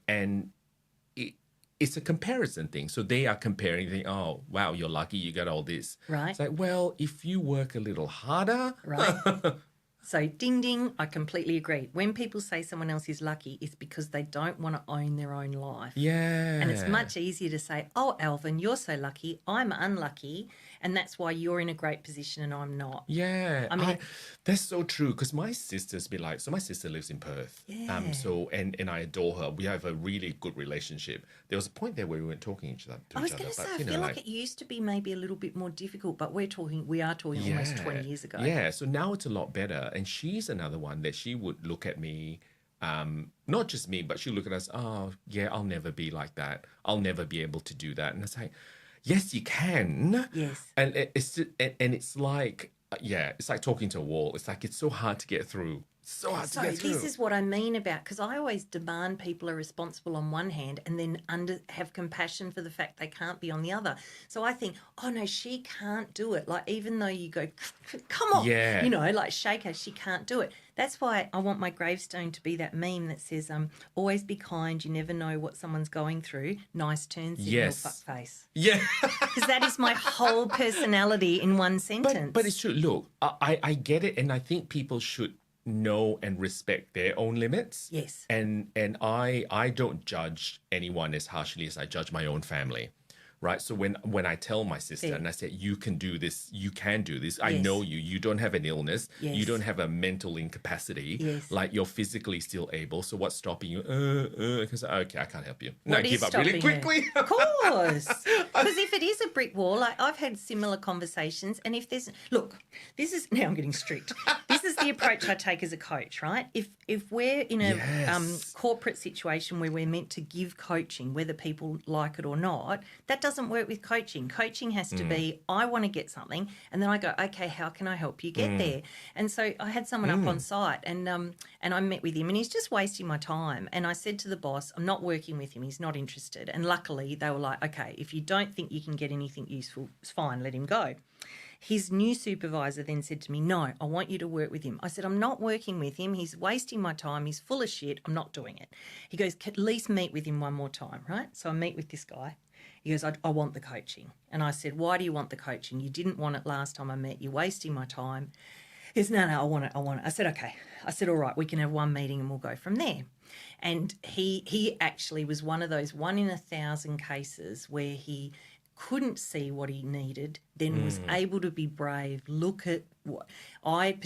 And it's a comparison thing. So they are comparing, think, oh, wow, you're lucky you got all this. Right. It's like, well, if you work a little harder. Right. So ding, ding, I completely agree. When people say someone else is lucky, it's because they don't want to own their own life. Yeah. And it's much easier to say, oh, Alvin, you're so lucky, I'm unlucky, and that's why you're in a great position and I'm not. Yeah, I mean, that's so true. Because my sister's be like, so my sister lives in Perth. Yeah. So and I adore her. We have a really good relationship. There was a point there where we weren't talking to each other. I was going to say, I feel like it used to be maybe a little bit more difficult, but we are talking almost 20 years ago. Yeah, so now it's a lot better. And she's another one that she would look at me, not just me, but she'll look at us, oh, yeah, I'll never be like that. I'll never be able to do that. And it's like, yes, you can. Yes. And it's like, it's like talking to a wall. It's like, it's so hard to get through. So hard to get through. This is what I mean about, because I always demand people are responsible on one hand and then have compassion for the fact they can't be on the other. So I think, oh no, she can't do it. Like, even though you go, come on, like shake her, she can't do it. That's why I want my gravestone to be that meme that says, always be kind, you never know what someone's going through. Nice turn signal, fuckface. Yeah. Because that is my whole personality in one sentence. But it's true. Look, I get it, and I think people should know and respect their own limits. Yes. And I don't judge anyone as harshly as I judge my own family. Right. So when I tell my sister and I say, you can do this, you can do this. I know you don't have an illness. Yes. You don't have a mental incapacity. Yes. Like, you're physically still able. So what's stopping you? Because, okay, I can't help you. What no, give up really quickly. Of course. Because if it is a brick wall, like, I've had similar conversations. And if there's, look, this is, now I'm getting strict. This is the approach I take as a coach, right? If we're in a corporate situation where we're meant to give coaching, whether people like it or not, that doesn't work with coaching. Coaching has to be, I want to get something, and then I go, okay, how can I help you get there? And so I had someone up on site, and I met with him, and he's just wasting my time. And I said to the boss, I'm not working with him. He's not interested. And luckily, they were like, okay, if you don't think you can get anything useful, it's fine, let him go. His new supervisor then said to me, no, I want you to work with him. I said, I'm not working with him. He's wasting my time. He's full of shit. I'm not doing it. He goes, at least meet with him one more time, right? So I meet with this guy. He goes, I want the coaching. And I said, why do you want the coaching? You didn't want it last time I met. You're wasting my time. He goes, no, I want it. I said, okay. I said, all right, we can have one meeting and we'll go from there. And he actually was one of those 1 in 1,000 cases where he couldn't see what he needed, then was able to be brave, look at what I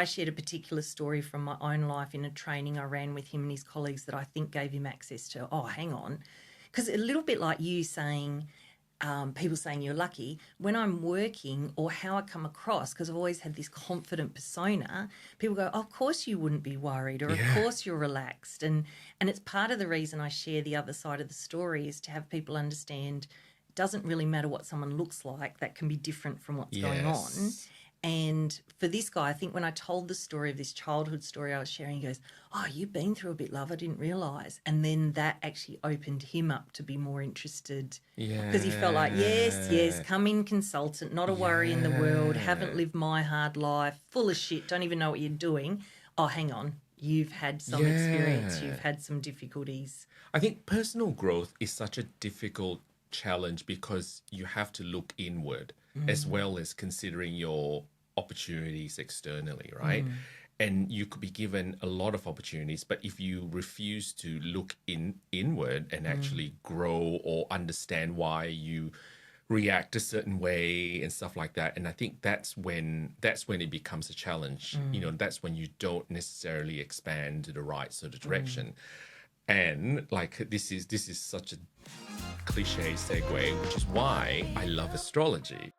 shared a particular story from my own life in a training I ran with him and his colleagues that I think gave him access to, oh, hang on. Because a little bit like you saying, people saying you're lucky, when I'm working or how I come across, because I've always had this confident persona, people go, oh, of course you wouldn't be worried, or of course you're relaxed. And it's part of the reason I share the other side of the story, is to have people understand it doesn't really matter what someone looks like, that can be different from what's going on. And for this guy, I think when I told the story of this childhood story I was sharing, he goes, oh, you've been through a bit, love, I didn't realise. And then that actually opened him up to be more interested. Yeah. Because he felt like, yes, come in consultant, not a worry in the world, haven't lived my hard life, full of shit, don't even know what you're doing. Oh, hang on, you've had some experience, you've had some difficulties. I think personal growth is such a difficult challenge because you have to look inward as well as considering your opportunities externally, right? And you could be given a lot of opportunities, but if you refuse to look inward and actually grow or understand why you react a certain way and stuff like that, and I think that's when it becomes a challenge. You know, that's when you don't necessarily expand to the right sort of direction. And like this is such a cliche segue, which is why I love astrology.